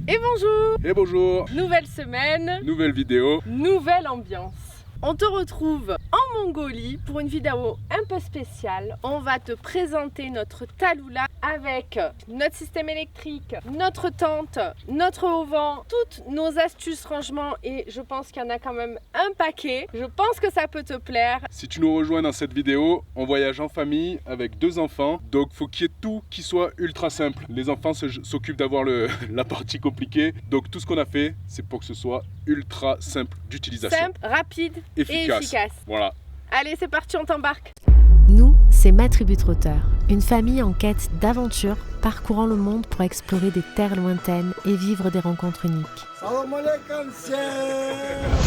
Et bonjour! Et bonjour! Nouvelle semaine, Nouvelle vidéo, nouvelle ambiance. On te retrouve en Mongolie pour une vidéo un peu spéciale. On va te présenter notre Talula avec notre système électrique, notre tente, notre auvent, toutes nos astuces rangement et je pense qu'il y en a quand même un paquet. Je pense que ça peut te plaire. Si tu nous rejoins dans cette vidéo, on voyage en famille avec 2 enfants, donc faut qu'il y ait tout qui soit ultra simple. Les enfants s'occupent d'avoir la partie compliquée, donc tout ce qu'on a fait, c'est pour que ce soit ultra simple d'utilisation. Simple, rapide Efficace. et efficace. Voilà. Allez, c'est parti, on t'embarque. Nous, c'est ma tribu trotteur, une famille en quête d'aventure, parcourant le monde pour explorer des terres lointaines et vivre des rencontres uniques.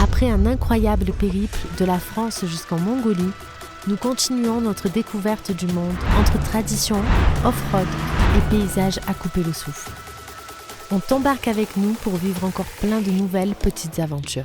Après un incroyable périple de la France jusqu'en Mongolie, nous continuons notre découverte du monde entre tradition, off-road et paysages à couper le souffle. On t'embarque avec nous pour vivre encore plein de nouvelles petites aventures.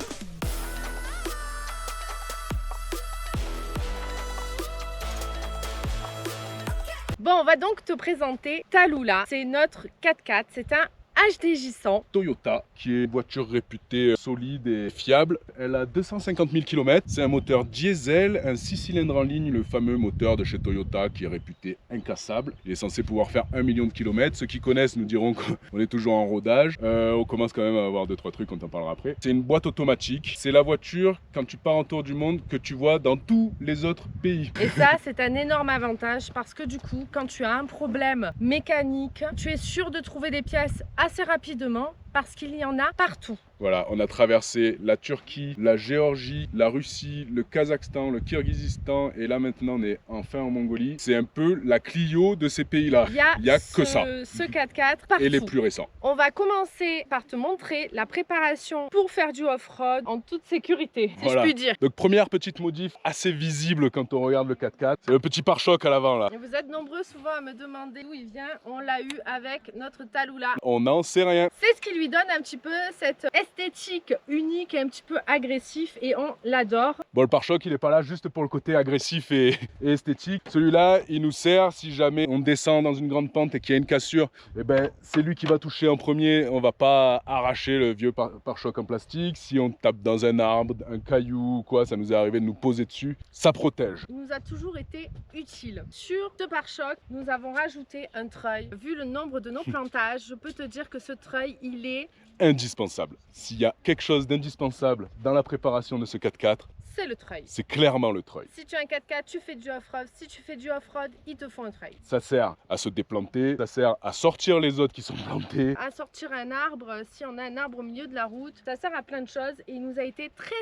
Bon, on va donc te présenter Talula. C'est notre 4x4, c'est un HDJ 100. Toyota, qui est une voiture réputée solide et fiable. Elle a 250 000 km. C'est un moteur diesel, un 6 cylindres en ligne, le fameux moteur de chez Toyota qui est réputé incassable. Il est censé pouvoir faire 1 million de kilomètres. Ceux qui connaissent nous diront qu'on est toujours en rodage. On commence quand même à avoir 2-3 trucs, on t'en parlera après. C'est une boîte automatique. C'est la voiture, quand tu pars en tour du monde, que tu vois dans tous les autres pays. Et ça, c'est un énorme avantage parce que du coup, quand tu as un problème mécanique, tu es sûr de trouver des pièces assez rapidement parce qu'il y en a partout. Voilà, on a traversé la Turquie, la Géorgie, la Russie, le Kazakhstan, le Kirghizistan et là maintenant on est enfin en Mongolie. C'est un peu la Clio de ces pays-là. Il y a que ça. Ce 4x4 partout. Et les plus récents. On va commencer par te montrer la préparation pour faire du off-road en toute sécurité, si Voilà. je puis dire. Donc première petite modif assez visible quand on regarde le 4x4, c'est le petit pare-choc à l'avant là. Et vous êtes nombreux souvent à me demander d'où il vient. On l'a eu avec notre Talula. On n'en sait rien. C'est ce qui lui donne un petit peu cette esthétique unique et un petit peu agressif et on l'adore. Bon, le pare-choc il est pas là juste pour le côté agressif et esthétique. Celui-là il nous sert si jamais on descend dans une grande pente et qu'il y a une cassure, et ben c'est lui qui va toucher en premier. On va pas arracher le vieux pare-choc en plastique. Si on tape dans un arbre, un caillou ou quoi, ça nous est arrivé de nous poser dessus, ça protège. Il nous a toujours été utile. Sur ce pare-choc, nous avons rajouté un treuil. Vu le nombre de nos plantages, je peux te dire que ce treuil, il est indispensable. S'il y a quelque chose d'indispensable dans la préparation de ce 4x4, c'est le treuil. C'est clairement le treuil. Si tu as un 4x4, tu fais du off-road. Si tu fais du off-road, il te faut un treuil. Ça sert à se déplanter, ça sert à sortir les autres qui sont plantés. À sortir un arbre, si on a un arbre au milieu de la route, ça sert à plein de choses et il nous a été très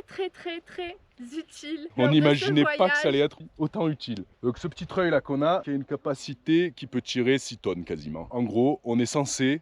utile. On n'imaginait pas que ça allait être autant utile. Donc ce petit treuil là qu'on a, qui a une capacité qui peut tirer 6 tonnes quasiment. En gros, on est censé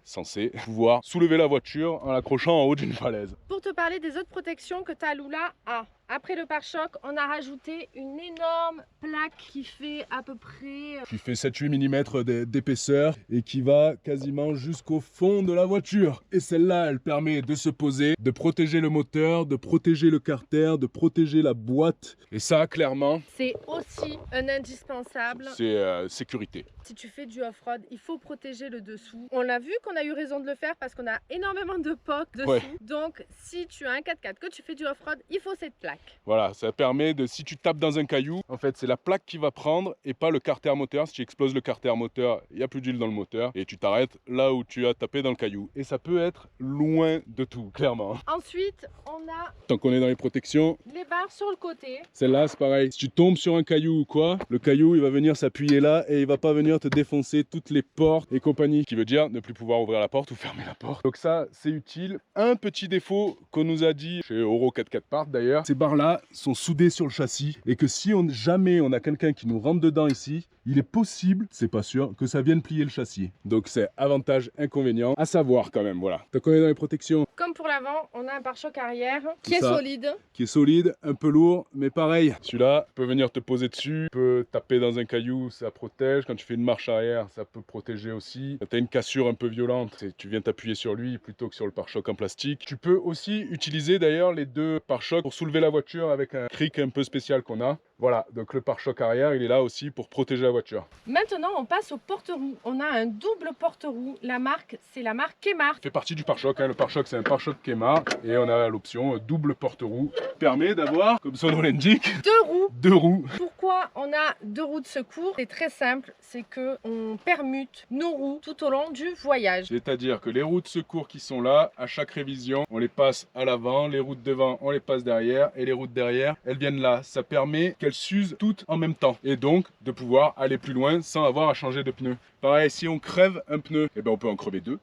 pouvoir soulever la voiture en l'accrochant en haut d'une falaise. Pour te parler des autres protections que Talula a, après le pare-choc, on a rajouté une énorme plaque qui fait à peu près... Qui fait 7-8 mm d'épaisseur et qui va quasiment jusqu'au fond de la voiture. Et celle-là, elle permet de se poser, de protéger le moteur, de protéger le carter, de protéger la boîte. Et ça, clairement... c'est aussi un indispensable. C'est sécurité. Si tu fais du off-road, il faut protéger le dessous. On l'a vu qu'on a eu raison de le faire parce qu'on a énormément de POC dessous. Ouais. Donc, si tu as un 4x4, que tu fais du off-road, il faut cette plaque. Voilà, ça permet de, si tu tapes dans un caillou, en fait c'est la plaque qui va prendre et pas le carter moteur. Si tu exploses le carter moteur, il n'y a plus d'huile dans le moteur et tu t'arrêtes là où tu as tapé dans le caillou. Et ça peut être loin de tout, clairement. Ensuite, on a Tant qu'on est dans les protections, les barres sur le côté. celle-là c'est pareil. Si tu tombes sur un caillou ou quoi, le caillou il va venir s'appuyer là et il va pas venir te défoncer toutes les portes et compagnie. Ce qui veut dire ne plus pouvoir ouvrir la porte ou fermer la porte. Donc ça c'est utile. Un petit défaut qu'on nous a dit chez Euro 4x4 Part d'ailleurs, ces barres là sont soudées sur le châssis et que si jamais on a quelqu'un qui nous rentre dedans ici, il est possible, c'est pas sûr, que ça vienne plier le châssis. Donc c'est avantage, inconvénient à savoir quand même, voilà. T'as combien dans les protections? Comme pour l'avant, on a un pare-choc arrière qui est solide. Qui est solide, un peu lourd, mais pareil. Celui-là peut venir te poser dessus, peut taper dans un caillou, ça protège. Quand tu fais une marche arrière, ça peut protéger aussi. Quand tu as une cassure un peu violente, tu viens t'appuyer sur lui plutôt que sur le pare-choc en plastique. Tu peux aussi utiliser d'ailleurs les deux pare-chocs pour soulever la voiture avec un cric un peu spécial qu'on a. Voilà, donc le pare-choc arrière, il est là aussi pour protéger la voiture. Maintenant, on passe au porte-roue. On a un double porte-roue. La marque, c'est la marque Kemar. Ça fait partie du pare-choc, hein. Le pare-choc, c'est un pare-choc Kemar. Et on a l'option double porte-roue. Permet d'avoir, comme son nom l'indique, deux roues. Pourquoi on a 2 roues de secours? C'est très simple, c'est que on permute nos roues tout au long du voyage. C'est-à-dire que les roues de secours qui sont là, à chaque révision, on les passe à l'avant, les roues de devant, on les passe derrière, et les roues de derrière, elles viennent là. Ça permet qu'elles s'usent toutes en même temps, et donc de pouvoir aller plus loin sans avoir à changer de pneu. Pareil, si on crève un pneu, eh ben on peut en crever 2.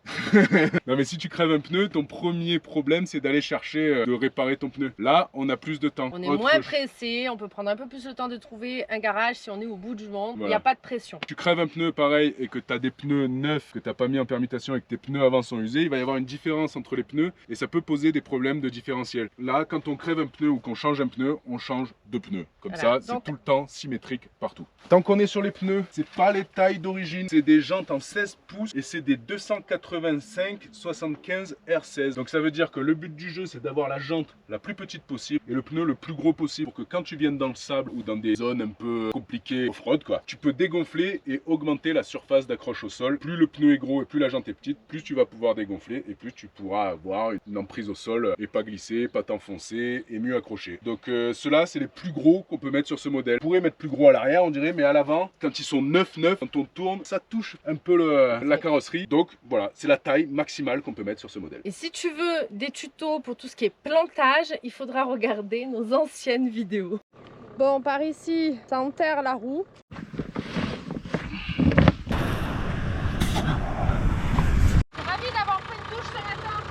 Non mais si tu crèves un pneu, ton premier problème c'est d'aller chercher de réparer ton pneu. Là, on a plus de temps. On est moins pressé, on peut prendre un peu plus le temps de trouver un garage si on est au bout du monde. Il n'y a pas de pression. Tu crèves un pneu pareil et que tu as des pneus neufs que tu n'as pas mis en permutation et que tes pneus avant sont usés, il va y avoir une différence entre les pneus et ça peut poser des problèmes de différentiel. Là, quand on crève un pneu ou qu'on change un pneu, on change de pneu. Comme voilà. ça, c'est tout le temps symétrique partout. Tant qu'on est sur les pneus, c'est pas les tailles d'origine, c'est des jantes en 16 pouces et c'est des 285/75 R16. Donc ça veut dire que le but du jeu, c'est d'avoir la jante la plus petite possible et le pneu le plus gros possible pour que quand tu viennes dans le sable ou dans des zones un peu compliquées off-road, quoi, tu peux dégonfler et augmenter la surface d'accroche au sol. Plus le pneu est gros et plus la jante est petite, plus tu vas pouvoir dégonfler et plus tu pourras avoir une emprise au sol et pas glisser, pas t'enfoncer et mieux accrocher. Donc ceux-là, c'est les plus gros qu'on peut mettre sur ce modèle. On pourrait mettre plus gros à l'arrière, on dirait, mais à l'avant, quand ils sont neuf, quand on tourne, ça touche un peu la carrosserie. Donc voilà, c'est la taille maximale qu'on peut mettre sur ce modèle. Et si tu veux des tutos pour tout ce qui est plantage, il faudra regarder nos anciennes vidéos. Bon, par ici, ça enterre la roue. Ravi d'avoir pris une douche ce matin.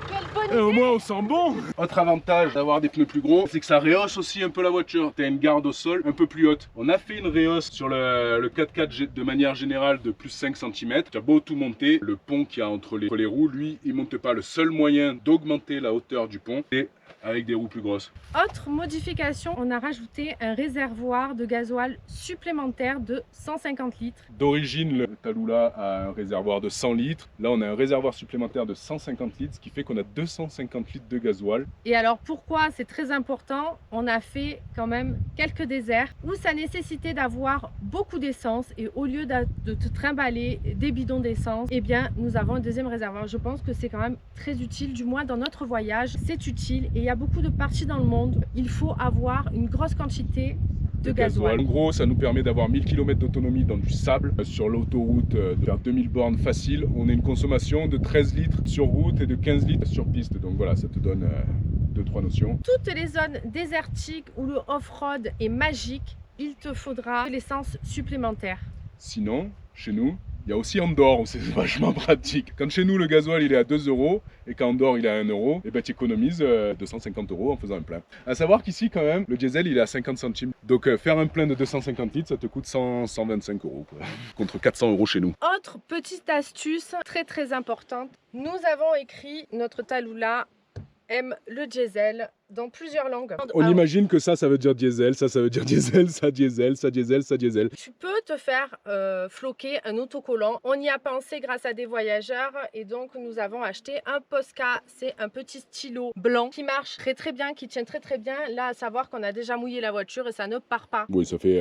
Quelle bonne idée. Au moins on sent bon. Autre avantage d'avoir des pneus plus gros, c'est que ça rehausse aussi un peu la voiture. Tu as une garde au sol un peu plus haute. On a fait une rehausse sur le 4x4 de manière générale de plus 5 cm. Tu as beau tout monter, le pont qu'il y a entre les roues, lui, il monte pas. Le seul moyen d'augmenter la hauteur du pont, c'est avec des roues plus grosses. Autre modification, on a rajouté un réservoir de gasoil supplémentaire de 150 litres. D'origine, le Talula a un réservoir de 100 litres. Là, on a un réservoir supplémentaire de 150 litres, ce qui fait qu'on a 250 litres de gasoil. Et alors, pourquoi c'est très important? On a fait quand même quelques déserts où ça nécessitait d'avoir beaucoup d'essence et au lieu de te trimballer des bidons d'essence, eh bien, nous avons un deuxième réservoir. Je pense que c'est quand même très utile, du moins dans notre voyage, c'est utile et il y a beaucoup de parties dans le monde, il faut avoir une grosse quantité de gasoil. En gros, ça nous permet d'avoir 1000 km d'autonomie dans du sable. Sur l'autoroute, de faire 2000 bornes facile. On a une consommation de 13 litres sur route et de 15 litres sur piste. Donc voilà, ça te donne 2-3 notions. Toutes les zones désertiques où le off-road est magique, il te faudra l'essence supplémentaire. Sinon, chez nous, il y a aussi Andorre où c'est vachement pratique. Quand chez nous le gasoil il est à 2 € et qu'à Andorre il est à 1 €, et ben tu économises 250 € en faisant un plein. À savoir qu'ici quand même le diesel il est à 50 centimes. Donc faire un plein de 250 litres ça te coûte 125 € quoi. Contre 400 € chez nous. Autre petite astuce très importante, nous avons écrit notre Talula aime le diesel dans plusieurs langues. On imagine que ça veut dire diesel, ça veut dire diesel, ça diesel, ça diesel, ça diesel. Tu peux te faire floquer un autocollant. On y a pensé grâce à des voyageurs et donc nous avons acheté un Posca. C'est un petit stylo blanc qui marche très bien, qui tient très bien. Là, à savoir qu'on a déjà mouillé la voiture et ça ne part pas. Oui, ça fait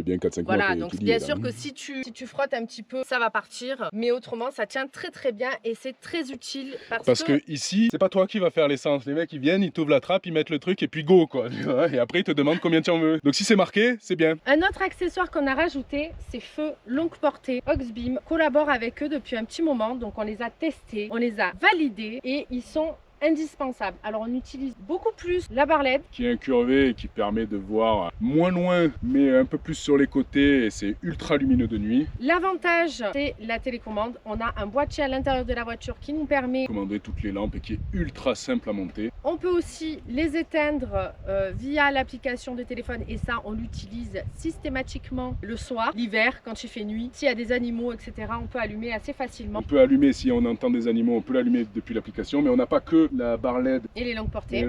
bien 4-5 mois. Voilà, donc bien sûr que si tu frottes un petit peu, ça va partir. Mais autrement, ça tient très bien et c'est très utile parce que ici, c'est pas toi qui vas faire l'essence. Les mecs, ils viennent, ils t'ouvrent la trappe, ils mettent le truc et puis go quoi. Et après ils te demandent combien tu en veux. Donc si c'est marqué, c'est bien. Un autre accessoire qu'on a rajouté, c'est feux longue portée. Oxbeam collabore avec eux depuis un petit moment, donc on les a testés, on les a validés et ils sont indispensable. Alors on utilise beaucoup plus la barre LED qui est incurvée et qui permet de voir moins loin mais un peu plus sur les côtés et c'est ultra lumineux de nuit. L'avantage c'est la télécommande. On a un boîtier à l'intérieur de la voiture qui nous permet de commander toutes les lampes et qui est ultra simple à monter. On peut aussi les éteindre via l'application de téléphone et ça on l'utilise systématiquement le soir, l'hiver quand il fait nuit. S'il y a des animaux etc. on peut allumer assez facilement. On peut allumer si on entend des animaux, on peut l'allumer depuis l'application mais on n'a pas que la barre LED et les longues portées.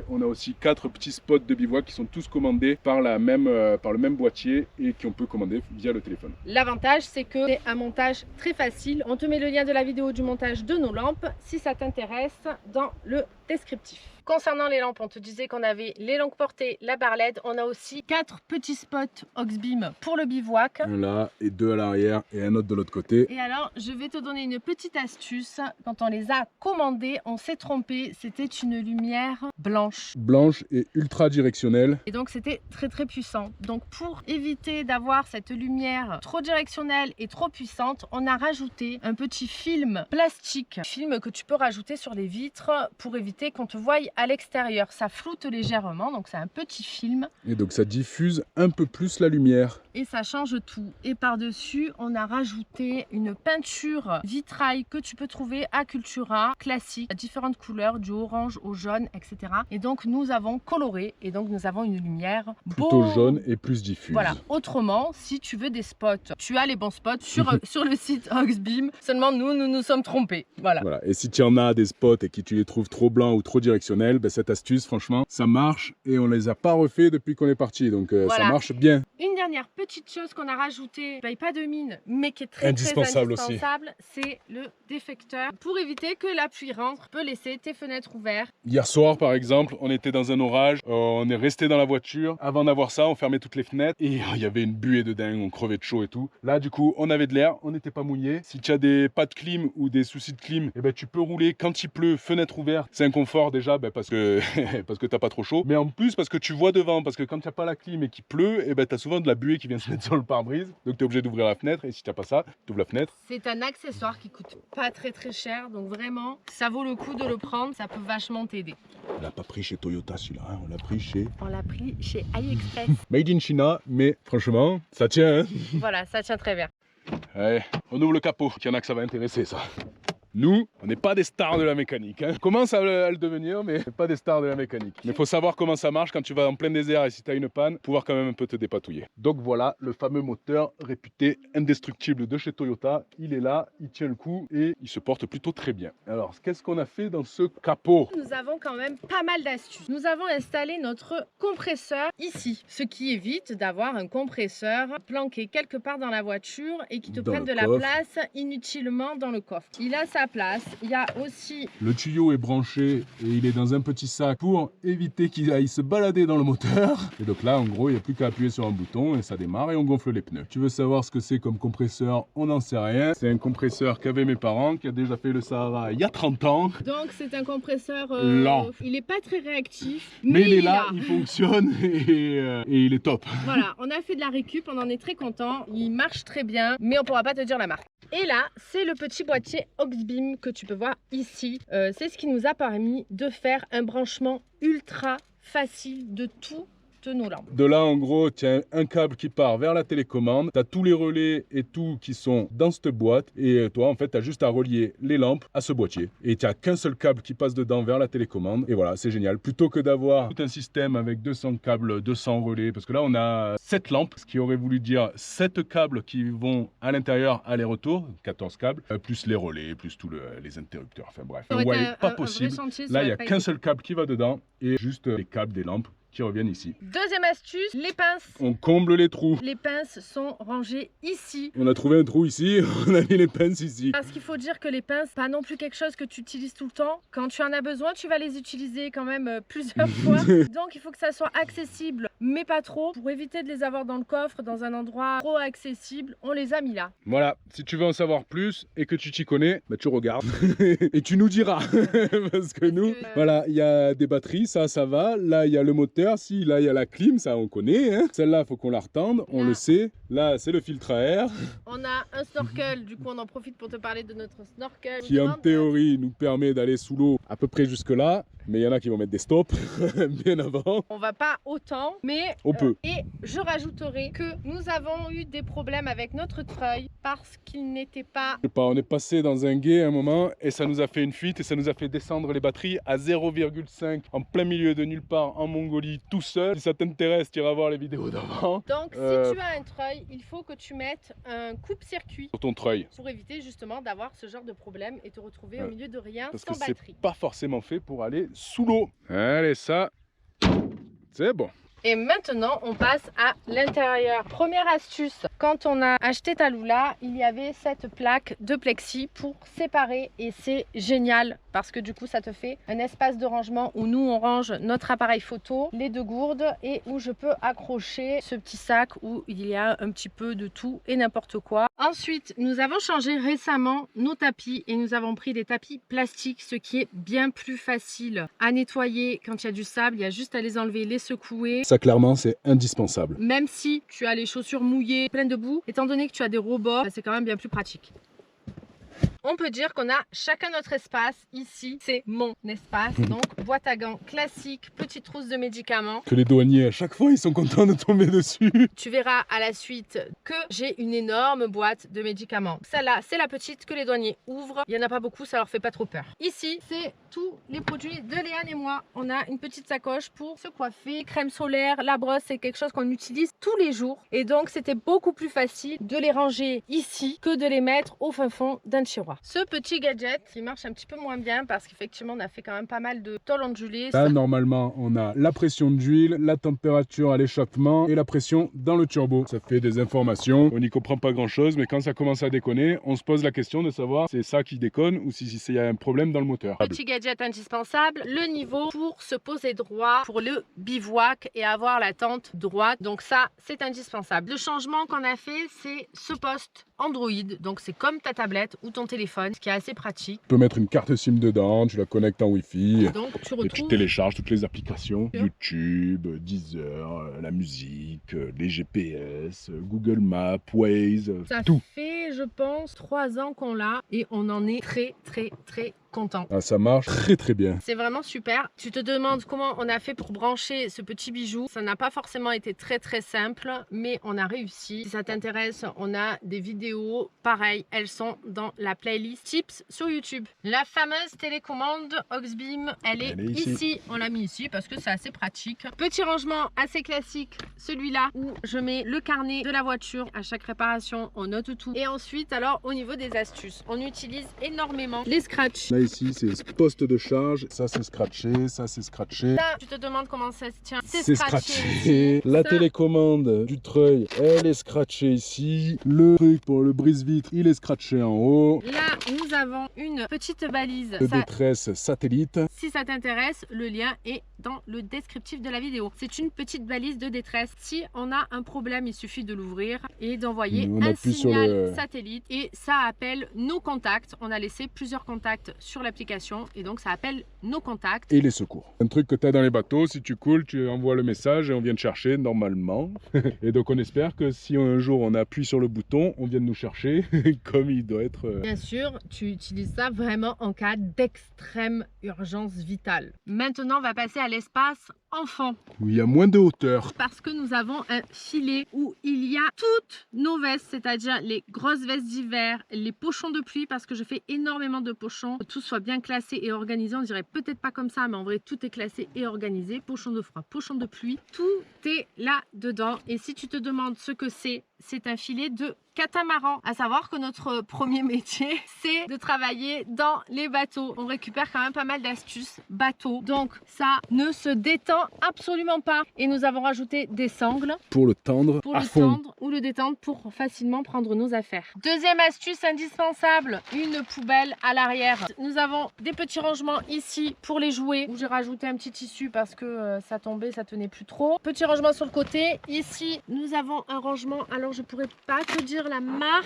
On a aussi 4 petits spots de bivouac qui sont tous commandés par le même boîtier et qu'on peut commander via le téléphone. L'avantage c'est que c'est un montage très facile. On te met le lien de la vidéo du montage de nos lampes si ça t'intéresse dans le descriptif. Concernant les lampes, on te disait qu'on avait les longues portées, la barre LED. On a aussi 4 petits spots Oxbeam pour le bivouac. Un là et 2 à l'arrière et un autre de l'autre côté. Et alors, je vais te donner une petite astuce. Quand on les a commandés, on s'est trompé. C'était une lumière blanche. Blanche et ultra directionnelle. Et donc, c'était très très puissant. Donc, pour éviter d'avoir cette lumière trop directionnelle et trop puissante, on a rajouté un petit film plastique. Film que tu peux rajouter sur les vitres pour éviter qu'on te voie à l'extérieur. Ça floute légèrement, donc c'est un petit film. Et donc ça diffuse un peu plus la lumière. Et ça change tout. Et par-dessus, on a rajouté une peinture vitrail que tu peux trouver à Cultura, classique, à différentes couleurs, du orange au jaune, etc. Et donc nous avons coloré, et donc nous avons une lumière plutôt jaune et plus diffuse. Voilà. Autrement, si tu veux des spots, tu as les bons spots sur le site Oxbeam. Seulement nous nous sommes trompés. Voilà. Et si tu en as des spots et que tu les trouves trop blancs ou trop directionnels, ben cette astuce, franchement, ça marche et on les a pas refait depuis qu'on est parti. Donc ça marche bien. Une dernière petite chose qu'on a rajoutée, paye pas de mine, mais qui est très indispensable, c'est le défecteur. Pour éviter que la pluie rentre, tu peux laisser tes fenêtres ouvertes. Hier soir, par exemple, on était dans un orage, on est resté dans la voiture. Avant d'avoir ça, on fermait toutes les fenêtres et il y avait une buée de dingue, on crevait de chaud et tout. Là, du coup, on avait de l'air, on n'était pas mouillé. Si tu as pas de clim ou des soucis de clim, eh ben, tu peux rouler quand il pleut, fenêtre ouverte. C'est un confort déjà parce que t'as pas trop chaud. Mais en plus, parce que tu vois devant, parce que quand tu n'as pas la clim et qu'il pleut, eh ben, tu as souvent de la buée qui vient se mettre sur le pare-brise. Donc tu es obligé d'ouvrir la fenêtre et si tu n'as pas ça, tu ouvres la fenêtre. C'est un accessoire qui coûte pas très cher. Donc vraiment, ça vaut le coup de le prendre. Ça peut vachement t'aider. On l'a pas pris chez Toyota celui-là, hein. On l'a pris chez AliExpress. Made in China, mais franchement, ça tient. Hein. Voilà, ça tient très bien. Allez, on ouvre le capot, qu'il y en a que ça va intéresser ça. Nous, on n'est pas des stars de la mécanique. Hein. On commence à le devenir, mais pas des stars de la mécanique. Mais il faut savoir comment ça marche quand tu vas en plein désert et si tu as une panne, pouvoir quand même un peu te dépatouiller. Donc voilà, le fameux moteur réputé indestructible de chez Toyota. Il est là, il tient le coup et il se porte plutôt très bien. Alors, qu'est-ce qu'on a fait dans ce capot? Nous avons quand même pas mal d'astuces. Nous avons installé notre compresseur ici, ce qui évite d'avoir un compresseur planqué quelque part dans la voiture et qui te prenne de la place inutilement dans le coffre. Il a sa place. Il y a aussi... Le tuyau est branché et il est dans un petit sac pour éviter qu'il aille se balader dans le moteur. Et donc là, en gros, il n'y a plus qu'à appuyer sur un bouton et ça démarre et on gonfle les pneus. Tu veux savoir ce que c'est comme compresseur? On n'en sait rien. C'est un compresseur qu'avaient mes parents, qui a déjà fait le Sahara il y a 30 ans. Donc c'est un compresseur lent. Il n'est pas très réactif. Mais il est là, il fonctionne et il est top. Voilà, on a fait de la récup, on en est très content. Il marche très bien, mais on ne pourra pas te dire la marque. Et là, c'est le petit boîtier Oxbeam que tu peux voir ici. C'est ce qui nous a permis de faire un branchement ultra facile de toutes nos lampes. De là, en gros, tu as un câble qui part vers la télécommande. Tu as tous les relais et tout qui sont dans cette boîte. Et toi, en fait, tu as juste à relier les lampes à ce boîtier. Et tu n'as qu'un seul câble qui passe dedans vers la télécommande. Et voilà, c'est génial. Plutôt que d'avoir tout un système avec 200 câbles, 200 relais. Parce que là, on a 7 lampes, ce qui aurait voulu dire 7 câbles qui vont à l'intérieur, aller-retour, 14 câbles, plus les relais, plus tous les interrupteurs. Enfin bref, pas possible. Là, il n'y a qu'un seul câble qui va dedans et juste les câbles des lampes qui reviennent ici. Deuxième astuce, les pinces. On comble les trous. Les pinces sont rangées ici. On a trouvé un trou ici, on a mis les pinces ici. Parce qu'il faut dire que les pinces, pas non plus quelque chose que tu utilises tout le temps. Quand tu en as besoin, tu vas les utiliser quand même plusieurs fois. Donc il faut que ça soit accessible, mais pas trop. Pour éviter de les avoir dans le coffre, dans un endroit trop accessible, on les a mis là. Voilà, si tu veux en savoir plus et que tu t'y connais, bah tu regardes et tu nous diras. Parce que nous, voilà, il y a des batteries, ça va. Là, il y a le moteur. Si, là, il y a la clim, ça on connaît. Hein. Celle-là, il faut qu'on la retende, on le sait. Là, c'est le filtre à air. On a un snorkel, du coup, on en profite pour te parler de notre snorkel. Qui, en théorie, nous permet d'aller sous l'eau à peu près jusque-là. Mais il y en a qui vont mettre des stops bien avant. On va pas autant, mais on peut. Et je rajouterai que nous avons eu des problèmes avec notre treuil parce qu'il n'était pas... Je sais pas, on est passé dans un gué à un moment et ça nous a fait une fuite et ça nous a fait descendre les batteries à 0,5 en plein milieu de nulle part en Mongolie tout seul. Si ça t'intéresse, tu iras voir les vidéos d'avant. Donc si tu as un treuil, il faut que tu mettes un coupe-circuit sur ton treuil pour éviter justement d'avoir ce genre de problème et te retrouver au milieu de rien parce sans que batterie. C'est pas forcément fait pour aller sous l'eau. Allez, ça, c'est bon. Et maintenant, on passe à l'intérieur. Première astuce, quand on a acheté Talula, il y avait cette plaque de plexi pour séparer et c'est génial parce que du coup, ça te fait un espace de rangement où nous, on range notre appareil photo, les 2 gourdes et où je peux accrocher ce petit sac où il y a un petit peu de tout et n'importe quoi. Ensuite, nous avons changé récemment nos tapis et nous avons pris des tapis plastiques, ce qui est bien plus facile à nettoyer quand il y a du sable. Il y a juste à les enlever, les secouer. Ça, clairement, c'est indispensable. Même si tu as les chaussures mouillées, pleines de boue, étant donné que tu as des robots, c'est quand même bien plus pratique. On peut dire qu'on a chacun notre espace. Ici, c'est mon espace. Donc, boîte à gants classique, petite trousse de médicaments. Que les douaniers, à chaque fois, ils sont contents de tomber dessus. Tu verras à la suite que j'ai une énorme boîte de médicaments. Celle-là, c'est la petite que les douaniers ouvrent. Il n'y en a pas beaucoup, ça leur fait pas trop peur. Ici, c'est tous les produits de Léane et moi. On a une petite sacoche pour se coiffer. Crème solaire, la brosse, c'est quelque chose qu'on utilise tous les jours. Et donc, c'était beaucoup plus facile de les ranger ici que de les mettre au fin fond d'un tiroir. Ce petit gadget qui marche un petit peu moins bien parce qu'effectivement on a fait quand même pas mal de tôle ondulée. Là, normalement, on a la pression d'huile, la température à l'échappement et la pression dans le turbo. Ça fait des informations. On n'y comprend pas grand chose, mais quand ça commence à déconner, on se pose la question de savoir si c'est ça qui déconne ou si il y a un problème dans le moteur. Petit gadget indispensable, le niveau pour se poser droit pour le bivouac et avoir la tente droite. Donc ça, c'est indispensable. Le changement qu'on a fait, c'est ce poste Android. Donc c'est comme ta tablette ou ton téléphone, ce qui est assez pratique. Tu peux mettre une carte SIM dedans, tu la connectes en Wi-Fi. Donc tu et tu télécharges toutes les applications. YouTube, Deezer, la musique, les GPS, Google Maps, Waze, ça tout. Ça fait, je pense, 3 ans qu'on l'a et on en est très content. Ah, ça marche très bien. C'est vraiment super. Tu te demandes comment on a fait pour brancher ce petit bijou. Ça n'a pas forcément été très simple, mais on a réussi. Si ça t'intéresse, on a des vidéos pareilles. Elles sont dans la playlist Tips sur YouTube. La fameuse télécommande Auxbeam, elle est ici. On l'a mis ici parce que c'est assez pratique. Petit rangement assez classique, celui-là où je mets le carnet de la voiture. À chaque réparation, on note tout. Et ensuite, alors au niveau des astuces, on utilise énormément les scratchs. Là ici, c'est ce poste de charge. Ça, c'est scratché. Ça, c'est scratché. Là, tu te demandes comment ça se tient. C'est scratché. La télécommande du treuil, elle est scratchée ici. Le truc pour le brise-vitre, il est scratché en haut. Là, nous avons une petite balise de détresse satellite. Si ça t'intéresse, le lien est dans le descriptif de la vidéo. C'est une petite balise de détresse. Si on a un problème, il suffit de l'ouvrir et d'envoyer un signal satellite et ça appelle nos contacts. On a laissé plusieurs contacts sur l'application et donc ça appelle nos contacts. Et les secours. Un truc que tu as dans les bateaux, si tu coules, tu envoies le message et on vient te chercher normalement. Et donc on espère que si un jour on appuie sur le bouton, on vient de nous chercher comme il doit être. Bien sûr, tu utilises ça vraiment en cas d'extrême urgence vitale. Maintenant, on va passer à l'espace enfant. Où il y a moins de hauteur. Parce que nous avons un filet où il y a toutes nos vestes, c'est-à-dire les grosses vestes d'hiver, les pochons de pluie, parce que je fais énormément de pochons. Que tout soit bien classé et organisé. On dirait peut-être pas comme ça, mais en vrai, tout est classé et organisé. Pochons de froid, pochons de pluie, tout est là-dedans. Et si tu te demandes ce que c'est un filet de catamaran. À savoir que notre premier métier, c'est de travailler dans les bateaux. On récupère quand même pas mal d'astuces bateau. Donc ça ne se détend absolument pas. Et nous avons rajouté des sangles. Pour le tendre à fond. Tendre ou le détendre pour facilement prendre nos affaires. Deuxième astuce indispensable, une poubelle à l'arrière. Nous avons des petits rangements ici pour les jouets. Où j'ai rajouté un petit tissu parce que ça tombait, ça tenait plus trop. Petit rangement sur le côté. Ici, nous avons un rangement. Alors je pourrais pas te dire la marque,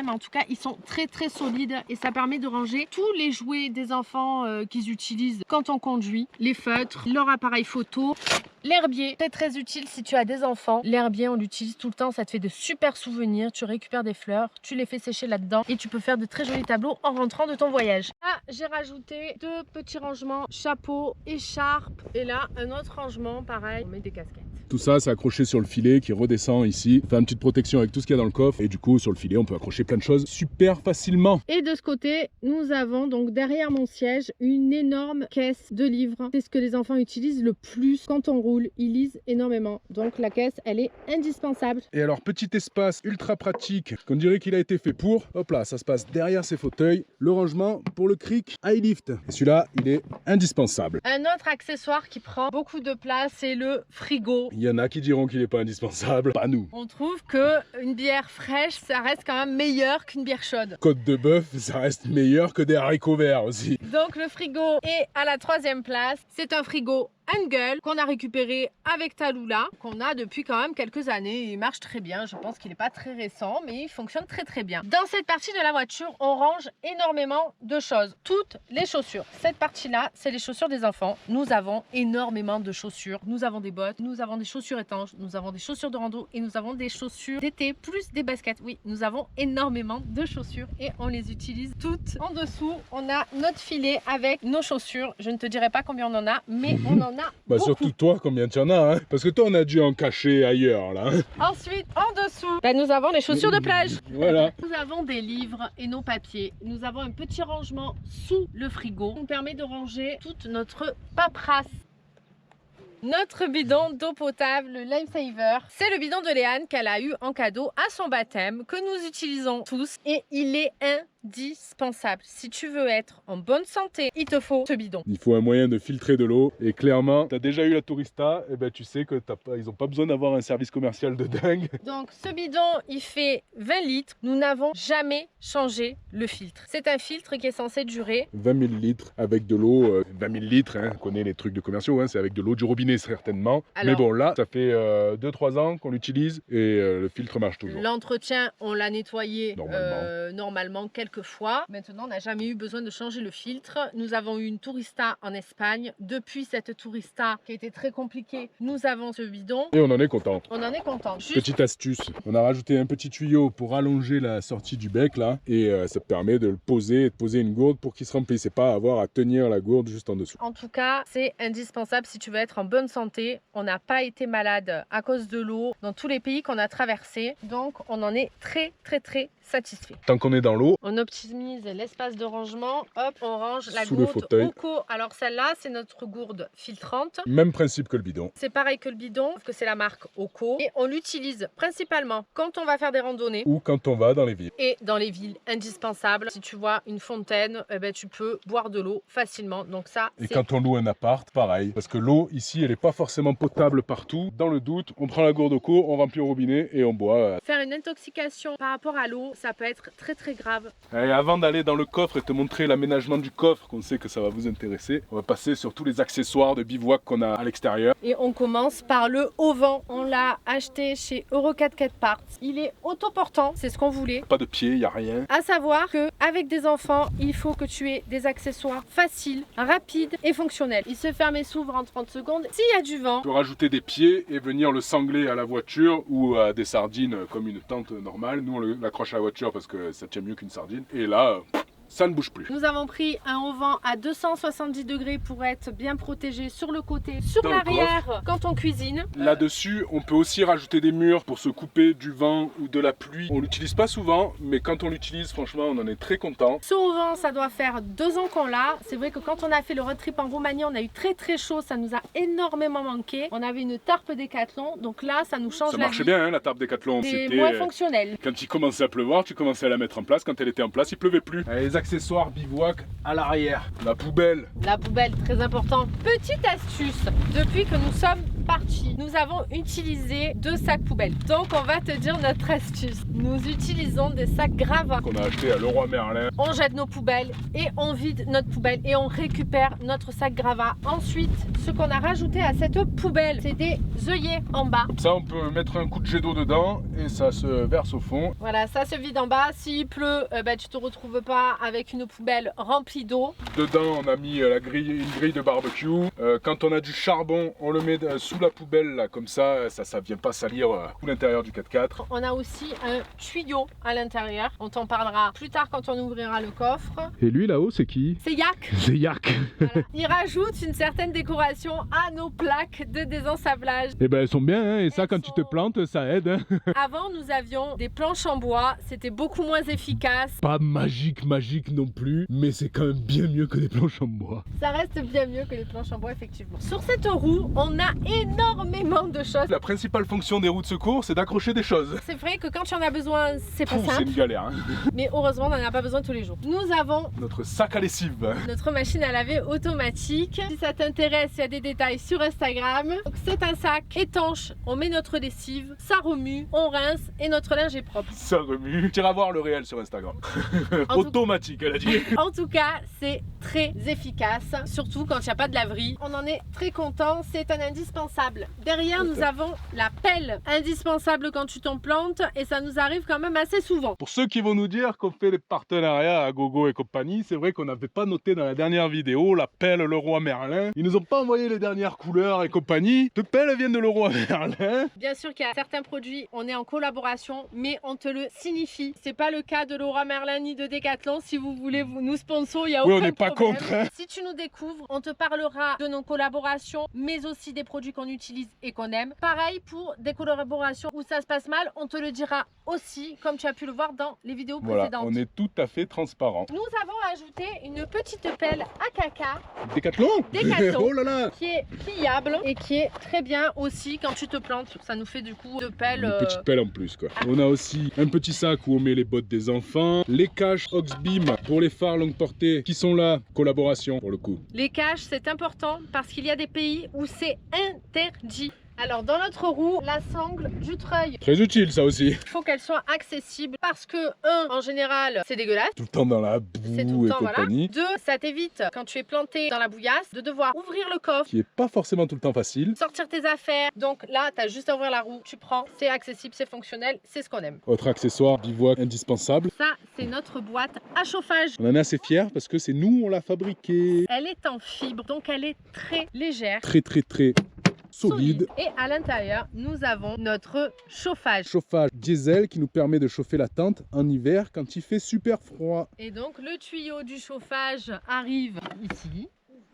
mais en tout cas ils sont très solides et ça permet de ranger tous les jouets des enfants qu'ils utilisent quand on conduit, les feutres, leur appareil photo. L'herbier, c'est très utile si tu as des enfants. L'herbier, on l'utilise tout le temps, ça te fait de super souvenirs. Tu récupères des fleurs, tu les fais sécher là-dedans et tu peux faire de très jolis tableaux en rentrant de ton voyage. Là, j'ai rajouté 2 petits rangements, chapeau, écharpe. Et là, un autre rangement, pareil, on met des casquettes. Tout ça, c'est accroché sur le filet qui redescend ici. On fait une petite protection avec tout ce qu'il y a dans le coffre. Et du coup, sur le filet, on peut accrocher plein de choses super facilement. Et de ce côté, nous avons donc derrière mon siège une énorme caisse de livres. C'est ce que les enfants utilisent le plus quand on roule. Ils lisent énormément. Donc la caisse, elle est indispensable. Et alors, petit espace ultra pratique qu'on dirait qu'il a été fait pour. Hop là, ça se passe derrière ces fauteuils. Le rangement pour le Cric iLift. Et celui-là, il est indispensable. Un autre accessoire qui prend beaucoup de place, c'est le frigo. Il y en a qui diront qu'il n'est pas indispensable, pas nous. On trouve que une bière fraîche, ça reste quand même meilleur qu'une bière chaude. Côte de bœuf, ça reste meilleur que des haricots verts aussi. Donc le frigo est à la 3e place. C'est un frigo Engel qu'on a récupéré avec Tallulah, qu'on a depuis quand même quelques années. Il marche très bien, je pense qu'il n'est pas très récent, mais il fonctionne très très bien. Dans cette partie de la voiture, on range énormément de choses. Toutes les chaussures. Cette partie-là, c'est les chaussures des enfants. Nous avons énormément de chaussures. Nous avons des bottes, nous avons des chaussures étanches, nous avons des chaussures de rando et nous avons des chaussures d'été plus des baskets. Oui, nous avons énormément de chaussures et on les utilise toutes. En dessous, on a notre filet avec nos chaussures. Je ne te dirai pas combien on en a, mais on en a Bah beaucoup. surtout toi, combien tu en as, hein? Parce que toi on a dû en cacher ailleurs là. Hein. Ensuite, en dessous, nous avons les chaussures de plage. Voilà. Nous avons des livres et nos papiers. Nous avons un petit rangement sous le frigo qui nous permet de ranger toute notre paperasse. Notre bidon d'eau potable, le Lifesaver, c'est le bidon de Léane qu'elle a eu en cadeau à son baptême, que nous utilisons tous et il est indispensable. Si tu veux être en bonne santé, il te faut ce bidon. Il faut un moyen de filtrer de l'eau et clairement, tu as déjà eu la Tourista, et ben tu sais que ils n'ont pas besoin d'avoir un service commercial de dingue. Donc ce bidon, il fait 20 litres. Nous n'avons jamais changé le filtre. C'est un filtre qui est censé durer 20 000 litres avec de l'eau, 20 000 litres, hein, on connaît les trucs de commerciaux, hein, c'est avec de l'eau du robinet certainement. Alors, mais bon là, ça fait 2-3 ans qu'on l'utilise et le filtre marche toujours. l'entretien, on l'a nettoyé Normalement. quelques fois. Maintenant, on n'a jamais eu besoin de changer le filtre. Nous avons eu une Tourista en Espagne. Depuis cette Tourista qui a été très compliquée, nous avons ce bidon. Et on en est content. On en est content. Juste Petite astuce, on a rajouté un petit tuyau pour allonger la sortie du bec là et ça permet de le poser et de poser une gourde pour qu'il se remplisse et pas avoir à tenir la gourde juste en dessous. en tout cas, c'est indispensable si tu veux être en bonne santé. On n'a pas été malade à cause de l'eau dans tous les pays qu'on a traversés. Donc, on en est très, très, très satisfait. Tant qu'on est dans l'eau, On optimise l'espace de rangement. Hop, on range la Sous le gourde fauteuil. Oco. Alors, celle-là, c'est notre gourde filtrante. même principe que le bidon. C'est pareil que le bidon, sauf que c'est la marque Oco. Et on l'utilise principalement quand on va faire des randonnées. Ou quand on va dans les villes. Et dans les villes, indispensable. Si tu vois une fontaine, eh ben, tu peux boire de l'eau facilement. Donc ça, Et c'est quand on loue un appart, pareil. Parce que l'eau ici, elle n'est pas forcément potable partout. Dans le doute, on prend la gourde au cours, on remplit au robinet et on boit. faire une intoxication par rapport à l'eau, ça peut être très très grave. Et avant d'aller dans le coffre et te montrer l'aménagement du coffre, qu'on sait que ça va vous intéresser, on va passer sur tous les accessoires de bivouac qu'on a à l'extérieur. Et on commence par le haut-vent. On l'a acheté chez Euro 4 Parts. Il est autoportant, c'est ce qu'on voulait. Pas de pied, il n'y a rien. À savoir qu'avec des enfants, il faut que tu aies des accessoires faciles, rapides et fonctionnels. Il se ferme et s'ouvre en 30 secondes. S'il y a du vent, On peut rajouter des pieds et venir le sangler à la voiture ou à des sardines comme une tente normale. Nous, on l'accroche à la voiture parce que ça tient mieux qu'une sardine. Et là, ça ne bouge plus. nous avons pris un haut-vent à 270 degrés pour être bien protégé sur le côté, sur Dans le l'arrière quand on cuisine. Là-dessus, on peut aussi rajouter des murs pour se couper du vent ou de la pluie. On l'utilise pas souvent, mais quand on l'utilise, franchement, on en est très content. Ce haut-vent, ça doit faire 2 ans qu'on l'a. C'est vrai que quand on a fait le road trip en Roumanie, on a eu très très chaud, ça nous a énormément manqué. On avait une tarpe Décathlon, donc là, ça nous change Ça la marchait vie. bien, hein, la table Décathlon. C'est C'était moins fonctionnel. quand il commençait à pleuvoir, tu commençais à la mettre en place. Quand elle était en place, il pleuvait plus. Les accessoires bivouac à l'arrière. La poubelle. La poubelle, très important. Petite astuce, depuis que nous sommes partis, nous avons utilisé 2 sacs poubelles. Donc on va te dire notre astuce. Nous utilisons des sacs gravats. Qu'on a acheté à Leroy Merlin. On jette nos poubelles et on vide notre poubelle et on récupère notre sac gravat. Ensuite, ce qu'on a rajouté à cette poubelle, c'est des œillets en bas. Comme ça, on peut mettre un coup de jet d'eau dedans et ça se verse au fond. Voilà, ça se vide en bas. S'il pleut, tu te retrouves pas avec une poubelle remplie d'eau. Dedans, on a mis une grille de barbecue. Quand on a du charbon, on le met sous la poubelle, là, comme ça vient pas salir tout l'intérieur du 4x4. On a aussi un tuyau à l'intérieur. On t'en parlera plus tard quand on ouvrira le coffre. Et lui, là-haut, c'est qui? C'est Yak. C'est Yak. Voilà. Il rajoute une certaine décoration à nos plaques de désensablage. Eh ben, elles sont bien, hein, et ça, Elles quand tu te sont- plantes, ça aide. Hein. Avant, nous avions des planches en bois. C'était beaucoup moins efficace. Pas magique non plus, mais c'est quand même bien mieux que des planches en bois. Ça reste bien mieux que les planches en bois, effectivement. Sur cette roue, on a énormément de choses. La principale fonction des roues de secours, c'est d'accrocher des choses. C'est vrai que quand tu en as besoin, c'est pas C'est simple. une galère. Hein. Mais heureusement, on n'en a pas besoin tous les jours. Nous avons Notre sac à lessive. notre machine à laver automatique. Si ça t'intéresse, il y a des détails sur Instagram. Donc c'est un sac étanche. On met notre lessive, ça remue, on rince et notre linge est propre. Ça remue. Tu iras voir le réel sur Instagram. En tout- Automatique, elle a dit. En tout cas, c'est très efficace, surtout quand il n'y a pas de laverie. On en est très content, c'est un indispensable. Derrière, nous avons la pelle, indispensable quand tu t'en plantes et ça nous arrive quand même assez souvent. Pour ceux qui vont nous dire qu'on fait des partenariats à Gogo et compagnie, c'est vrai qu'on n'avait pas noté dans la dernière vidéo la pelle Leroy Merlin. Ils nous ont pas envoyé les dernières couleurs et compagnie. De pelle viennent de Leroy Merlin. Bien sûr qu'il y a certains produits, on est en collaboration, mais on te le signifie. C'est pas le cas de Leroy Merlin ni de Decathlon. Si vous voulez nous sponsor, il y a Oui, aucun on n'est pas problème. contre. Hein. Si tu nous découvres, on te parlera de nos collaborations, mais aussi des produits qu'on utilise et qu'on aime. Pareil pour des collaborations où ça se passe mal, on te le dira aussi, comme tu as pu le voir dans les vidéos Voilà, précédentes. on est tout à fait transparent. Nous avons ajouté une petite pelle à caca Décathlon. Décathlon. Oh là là. qui est pliable et qui est très bien aussi quand tu te plantes. Ça nous fait du coup de pelle. Une petite pelle en plus quoi. On a aussi un petit sac où on met les bottes des enfants, les caches Oxbeam pour les phares longue portée qui sont là, collaboration pour le coup. Les caches, c'est important parce qu'il y a des pays où c'est interdit. Alors dans notre roue, la sangle du treuil, Très utile ça aussi. il faut qu'elle soit accessible parce que, en général, c'est dégueulasse. Tout le temps dans la C'est tout boue le et temps, voilà. compagnie. 2, ça t'évite, quand tu es planté dans la bouillasse, de devoir ouvrir le coffre, Qui est pas forcément tout le temps facile. sortir tes affaires. Donc là, tu as juste à ouvrir la roue, tu prends, c'est accessible, c'est fonctionnel, c'est ce qu'on aime. Autre accessoire bivouac indispensable. Ça, c'est notre boîte à chauffage. On en est assez fiers parce que c'est nous on l'a fabriqué. Elle est en fibre, donc elle est très légère. Très solide. Et à l'intérieur, nous avons notre chauffage. Chauffage diesel qui nous permet de chauffer la tente en hiver quand il fait super froid. Et donc le tuyau du chauffage arrive ici.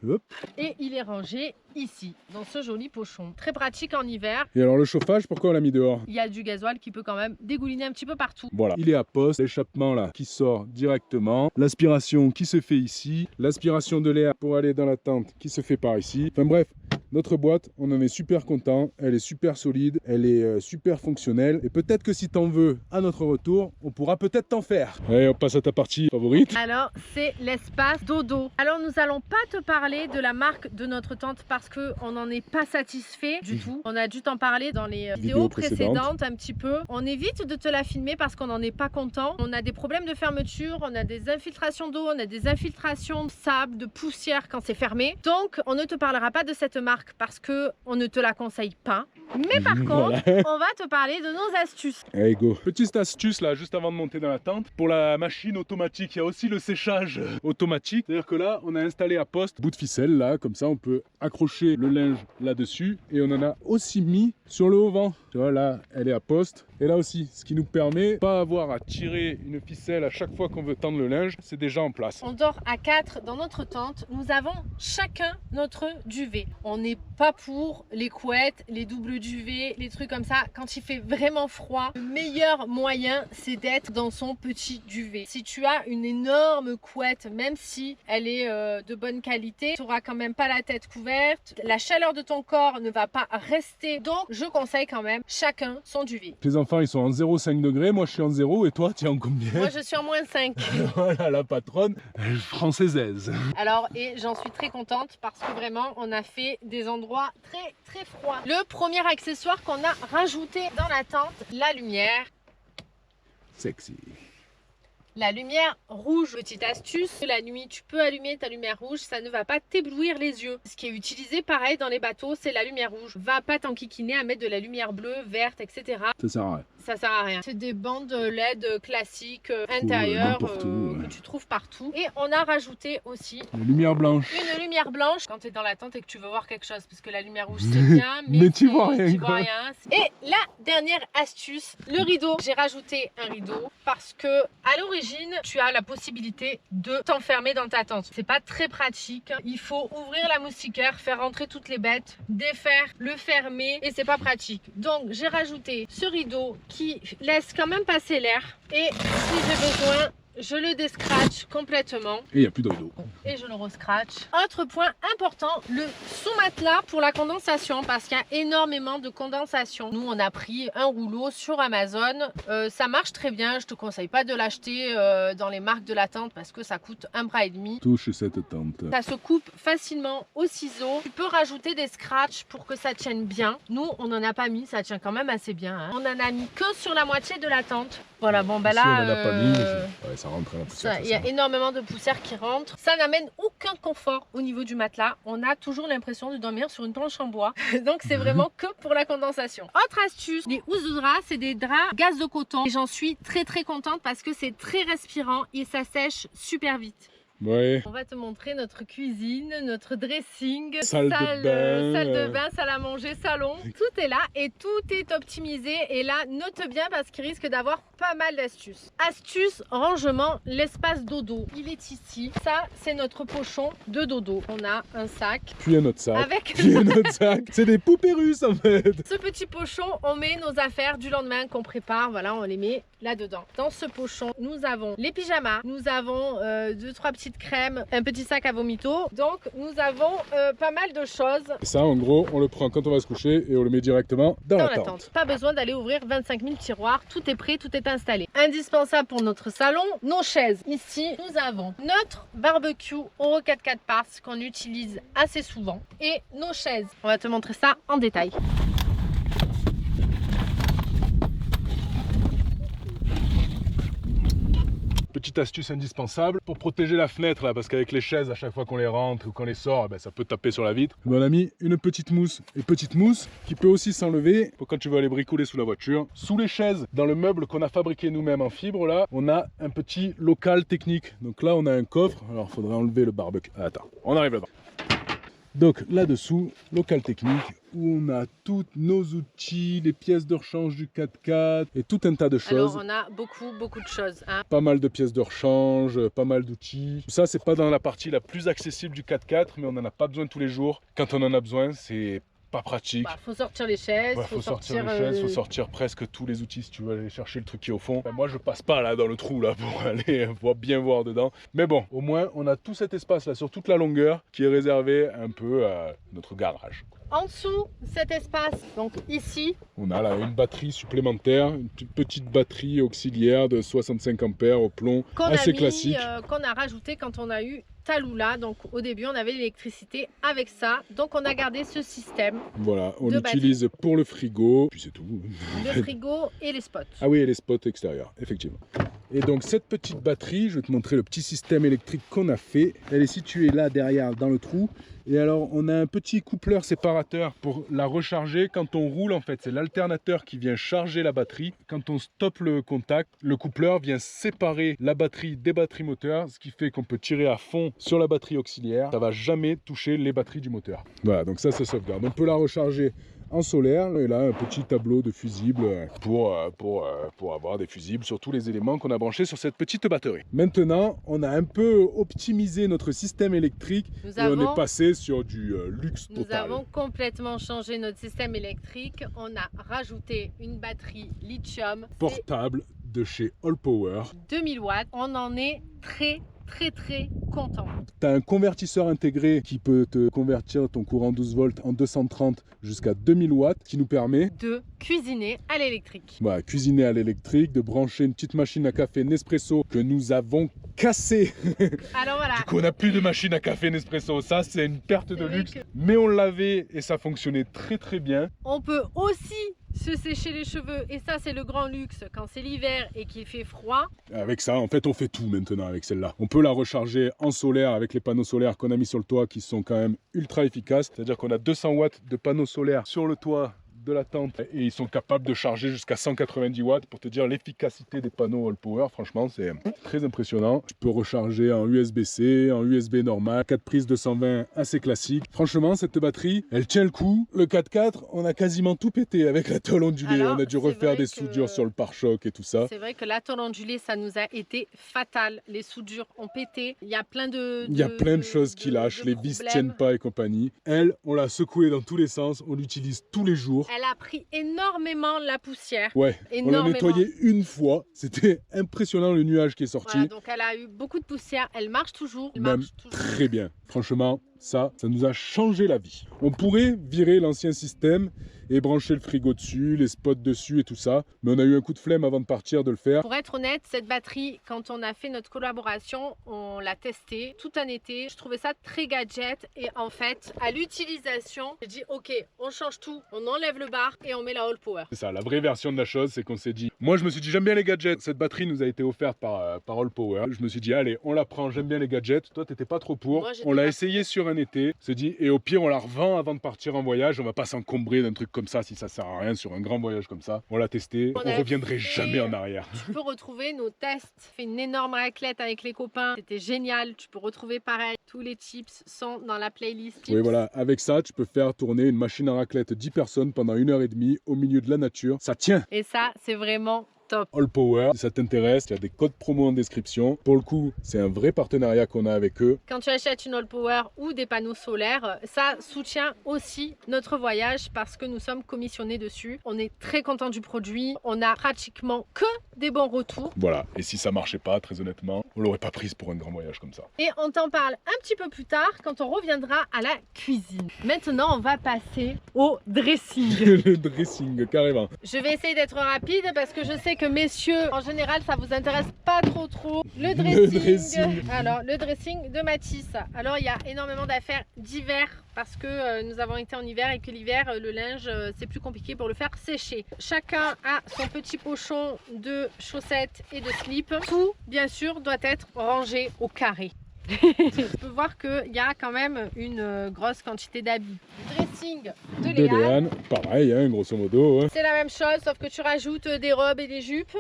Hop. Et il est rangé ici, dans ce joli pochon. Très pratique en hiver. Et alors le chauffage, pourquoi on l'a mis dehors? Il y a du gasoil qui peut quand même dégouliner un petit peu partout. Voilà, il est à poste, l'échappement là qui sort directement, l'aspiration qui se fait ici, l'aspiration de l'air pour aller dans la tente qui se fait par ici. Enfin bref, notre boîte, on en est super content, elle est super solide, elle est super fonctionnelle et peut-être que si t'en veux à notre retour, on pourra peut-être t'en faire. Allez, on passe à ta partie favorite. Alors, c'est l'espace dodo. Alors, nous allons pas te parler de la marque de notre tente parce qu'on n'en est pas satisfait du tout. On a dû t'en parler dans les vidéos précédentes un petit peu. On évite de te la filmer parce qu'on n'en est pas content. On a des problèmes de fermeture, on a des infiltrations d'eau, on a des infiltrations de sable, de poussière quand c'est fermé. Donc, on ne te parlera pas de cette marque parce qu'on ne te la conseille pas. Mais par contre, on va te parler de nos astuces. Allez go. Petite astuce là, juste avant de monter dans la tente. Pour la machine automatique, il y a aussi le séchage automatique. C'est-à-dire que là, on a installé à poste bout de ficelle là, comme ça on peut accrocher le linge là-dessus. Et on en a aussi mis sur le haut-vent. Tu vois là, elle est à poste. Et là aussi, ce qui nous permet de pas avoir à tirer une ficelle à chaque fois qu'on veut tendre le linge, c'est déjà en place. On dort à 4 dans notre tente. Nous avons chacun notre duvet. On n'est pas pour les couettes, les doubles duvets, les trucs comme ça. Quand il fait vraiment froid, le meilleur moyen, c'est d'être dans son petit duvet. Si tu as une énorme couette, même si elle est de bonne qualité, tu n'auras quand même pas la tête couverte. La chaleur de ton corps ne va pas rester. Donc, je conseille quand même chacun son duvet. Les enfants, ils sont en 0,5 degrés. Moi, je suis en 0. Et toi, tu es en combien? Moi, je suis en moins 5. Voilà, la patronne française. Alors, et j'en suis très contente parce que vraiment, on a fait des endroits très froids. Le premier accessoire qu'on a rajouté dans la tente, la lumière. Sexy. La lumière rouge, petite astuce, la nuit tu peux allumer ta lumière rouge, ça ne va pas t'éblouir les yeux. Ce qui est utilisé pareil dans les bateaux, c'est la lumière rouge. Va pas t'enquiquiner à mettre de la lumière bleue, verte, etc. Ça sert à rien. Ça sert à rien. C'est des bandes LED classiques intérieures que tu trouves partout. Et on a rajouté aussi une lumière blanche. Une lumière blanche quand tu es dans la tente et que tu veux voir quelque chose. Parce que la lumière rouge c'est bien, mais tu vois rien. Tu vois rien. Et la dernière astuce, le rideau. J'ai rajouté un rideau parce que à l'origine, tu as la possibilité de t'enfermer dans ta tente. C'est pas très pratique. Il faut ouvrir la moustiquaire, faire rentrer toutes les bêtes, défaire, le fermer et c'est pas pratique. Donc j'ai rajouté ce rideau qui laisse quand même passer l'air et si j'ai besoin, je le descratch complètement. Et il n'y a plus de rideau. Et je le rescratch. Autre point important, le sous-matelas pour la condensation, parce qu'il y a énormément de condensation. Nous, on a pris un rouleau sur Amazon. Ça marche très bien. Je te conseille pas de l'acheter dans les marques de la tente parce que ça coûte 1,5 bras. Touche cette tente. Ça se coupe facilement au ciseau. Tu peux rajouter des scratchs pour que ça tienne bien. Nous, on n'en a pas mis. Ça tient quand même assez bien. Hein. On en a mis que sur la moitié de la tente. Voilà, bon, bah là, on en a pas mis, ouais, ça rentre la poussière. Il y a énormément de poussière qui rentre. Ça n'amène aucun confort au niveau du matelas. On a toujours l'impression de dormir sur une planche en bois. Donc, c'est vraiment que pour la condensation. Autre astuce, les housses de drap, c'est des draps gaz de coton. Et j'en suis très contente parce que c'est très respirant et ça sèche super vite. Ouais. On va te montrer notre cuisine, notre dressing, salle de bain, salle à manger, salon. Tout est là et tout est optimisé. Et là, note bien parce qu'il risque d'avoir pas mal d'astuces. Astuce, rangement, l'espace dodo. Il est ici. Ça, c'est notre pochon de dodo. On a un sac. Puis un autre sac. Avec puis un autre sac. C'est des poupées russes en fait. Ce petit pochon, on met nos affaires du lendemain qu'on prépare. Voilà, on les met là-dedans. Dans ce pochon, nous avons les pyjamas. Nous avons 2-3 petites crèmes, un petit sac à vomito. Donc nous avons pas mal de choses. Et ça en gros on le prend quand on va se coucher et on le met directement dans la tente. Pas besoin d'aller ouvrir 25 000 tiroirs, tout est prêt, tout est installé. Indispensable pour notre salon, nos chaises. Ici nous avons notre barbecue Euro 4x4 Parts qu'on utilise assez souvent et nos chaises. On va te montrer ça en détail. Petite astuce indispensable pour protéger la fenêtre là, parce qu'avec les chaises à chaque fois qu'on les rentre ou qu'on les sort, ça peut taper sur la vitre. On a mis une petite mousse, qui peut aussi s'enlever pour quand tu veux aller bricoler sous la voiture. Sous les chaises, dans le meuble qu'on a fabriqué nous-mêmes en fibre là, on a un petit local technique. Donc là on a un coffre, alors il faudrait enlever le barbecue. Attends, on arrive là-bas. Donc là-dessous, local technique, où on a tous nos outils, les pièces de rechange du 4x4 et tout un tas de choses. Alors on a beaucoup de choses. Hein. Pas mal de pièces de rechange, pas mal d'outils. Ça c'est pas dans la partie la plus accessible du 4x4, mais on n'en a pas besoin tous les jours. Quand on en a besoin, c'est pas pratique. Faut sortir les chaises, faut sortir presque tous les outils si tu veux aller chercher le truc qui est au fond. Moi je passe pas là dans le trou là pour aller bien voir dedans. Mais bon, au moins on a tout cet espace là sur toute la longueur qui est réservé un peu à notre garage. En dessous, cet espace, donc ici, on a là une batterie supplémentaire, une petite batterie auxiliaire de 65 ampères au plomb, assez classique. Qu'on a rajouté quand on a eu Talula. Donc au début, on avait l'électricité avec ça. Donc on a gardé ce système. Voilà, on l'utilise pour le frigo, puis c'est tout. Le frigo et les spots. Ah oui, et les spots extérieurs, effectivement. Et donc cette petite batterie, je vais te montrer le petit système électrique qu'on a fait. Elle est située là derrière dans le trou. Et alors on a un petit coupleur séparateur pour la recharger quand on roule en fait. C'est l'alternateur qui vient charger la batterie. Quand on stoppe le contact, le coupleur vient séparer la batterie des batteries moteurs. Ce qui fait qu'on peut tirer à fond sur la batterie auxiliaire. Ça va jamais toucher les batteries du moteur. Voilà, donc ça sauvegarde. On peut la recharger en solaire et là un petit tableau de fusibles pour avoir des fusibles sur tous les éléments qu'on a branchés sur cette petite batterie. Maintenant on a un peu optimisé notre système électrique on est passé sur du luxe total. Nous avons complètement changé notre système électrique. On a rajouté une batterie lithium portable de chez All Power, 2000 watts. On en est très content. Tu as un convertisseur intégré qui peut te convertir ton courant 12 volts en 230 jusqu'à 2000 watts qui nous permet de cuisiner à l'électrique. Voilà, cuisiner à l'électrique, de brancher une petite machine à café Nespresso que nous avons cassée. Alors voilà. Du coup, on n'a plus de machine à café Nespresso. Ça, c'est une perte de luxe. Mais on l'avait et ça fonctionnait très bien. On peut aussi se sécher les cheveux et ça c'est le grand luxe quand c'est l'hiver et qu'il fait froid. Avec ça en fait on fait tout maintenant avec celle-là. On peut la recharger en solaire avec les panneaux solaires qu'on a mis sur le toit qui sont quand même ultra efficaces. C'est-à-dire qu'on a 200 watts de panneaux solaires sur le toit de la tente et ils sont capables de charger jusqu'à 190 watts pour te dire l'efficacité des panneaux All Power. Franchement c'est très impressionnant. Tu peux recharger en USB-C, en USB normal, 4 prises 220 assez classique. Franchement cette batterie elle tient le coup. Le 4x4 on a quasiment tout pété avec la tôle ondulée. Alors, on a dû refaire des soudures sur le pare-choc et tout ça. C'est vrai que la tôle ondulée ça nous a été fatal. Les soudures ont pété. Il y a plein de choses qui lâchent. Les vis tiennent pas et compagnie. Elle on l'a secouée dans tous les sens. On l'utilise tous les jours. Elle a pris énormément la poussière. Ouais, on l'a Énormément. nettoyé une fois. C'était impressionnant le nuage qui est sorti. Voilà, donc elle a eu beaucoup de poussière. Elle marche toujours. Elle Même marche toujours. très bien. Franchement, ça nous a changé la vie. On pourrait virer l'ancien système et brancher le frigo dessus, les spots dessus et tout ça. Mais on a eu un coup de flemme avant de partir de le faire. Pour être honnête, cette batterie, quand on a fait notre collaboration, on l'a testée tout un été. Je trouvais ça très gadget et en fait, à l'utilisation, j'ai dit ok, on change tout, on enlève le bar et on met la All Power. C'est ça, la vraie version de la chose, c'est qu'on s'est dit... Moi, je me suis dit, j'aime bien les gadgets. Cette batterie nous a été offerte par All Power. Je me suis dit, allez, on la prend, j'aime bien les gadgets. Toi, t'étais pas trop pour. Moi, j'étais On l'a pas essayé sur un été. On s'est dit, et au pire, on la revend avant de partir en voyage. On va pas s'encombrer d'un truc comme ça si ça sert à rien sur un grand voyage comme ça. On l'a testé. On a reviendrait fait- jamais en arrière. Tu peux retrouver nos tests. On fait une énorme raclette avec les copains. C'était génial. Tu peux retrouver pareil. Tous les tips sont dans la playlist. Oui, voilà. Avec ça, tu peux faire tourner une machine à raclette 10 personnes pendant 1h30 au milieu de la nature. Ça tient. Et ça, c'est vraiment top. All Power, si ça t'intéresse, il y a des codes promo en description. Pour le coup, c'est un vrai partenariat qu'on a avec eux. Quand tu achètes une All Power ou des panneaux solaires, ça soutient aussi notre voyage parce que nous sommes commissionnés dessus. On est très content du produit. On a pratiquement que des bons retours. Voilà. Et si ça marchait pas, très honnêtement, on l'aurait pas prise pour un grand voyage comme ça. Et on t'en parle un petit peu plus tard quand on reviendra à la cuisine. Maintenant, on va passer au dressing. Le dressing, carrément. Je vais essayer d'être rapide parce que je sais que messieurs, en général, ça vous intéresse pas trop. Le dressing. Alors, le dressing de Matisse. Alors, il y a énormément d'affaires d'hiver parce que nous avons été en hiver et que l'hiver, le linge, c'est plus compliqué pour le faire sécher. Chacun a son petit pochon de chaussettes et de slips. Tout, bien sûr, doit être rangé au carré. Tu peux voir qu'il y a quand même une grosse quantité d'habits. Le dressing de De Léane, Léane, pareil, hein, grosso modo. Hein. c'est la même chose, sauf que tu rajoutes des robes et des jupes.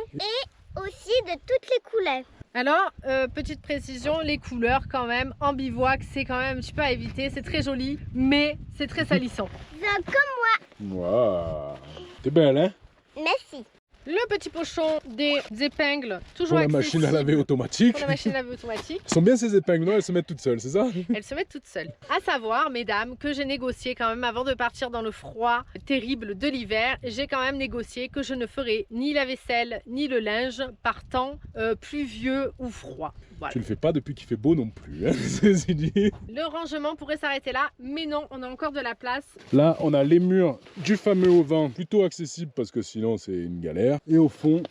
Aussi de toutes les couleurs. Alors, petite précision, les couleurs quand même, en bivouac, c'est quand même un petit peu à éviter. C'est très joli, mais c'est très salissant. Comme Waouh. T'es belle, hein? merci. Le petit pochon des épingles, Pour toujours la machine à accessible. laver automatique. Pour la machine à laver automatique. Elles sont bien ces épingles, non? Elles se mettent toutes seules, c'est ça? Elles se mettent toutes seules. À savoir, mesdames, que j'ai négocié quand même avant de partir dans le froid terrible de l'hiver. J'ai quand même négocié que je ne ferai ni la vaisselle ni le linge par temps pluvieux ou froid. Voilà. Tu le fais pas depuis qu'il fait beau non plus, hein. C'est dit. Le rangement pourrait s'arrêter là, mais non, on a encore de la place. Là, on a les murs du fameux auvent plutôt accessibles parce que sinon c'est une galère. Et au fond,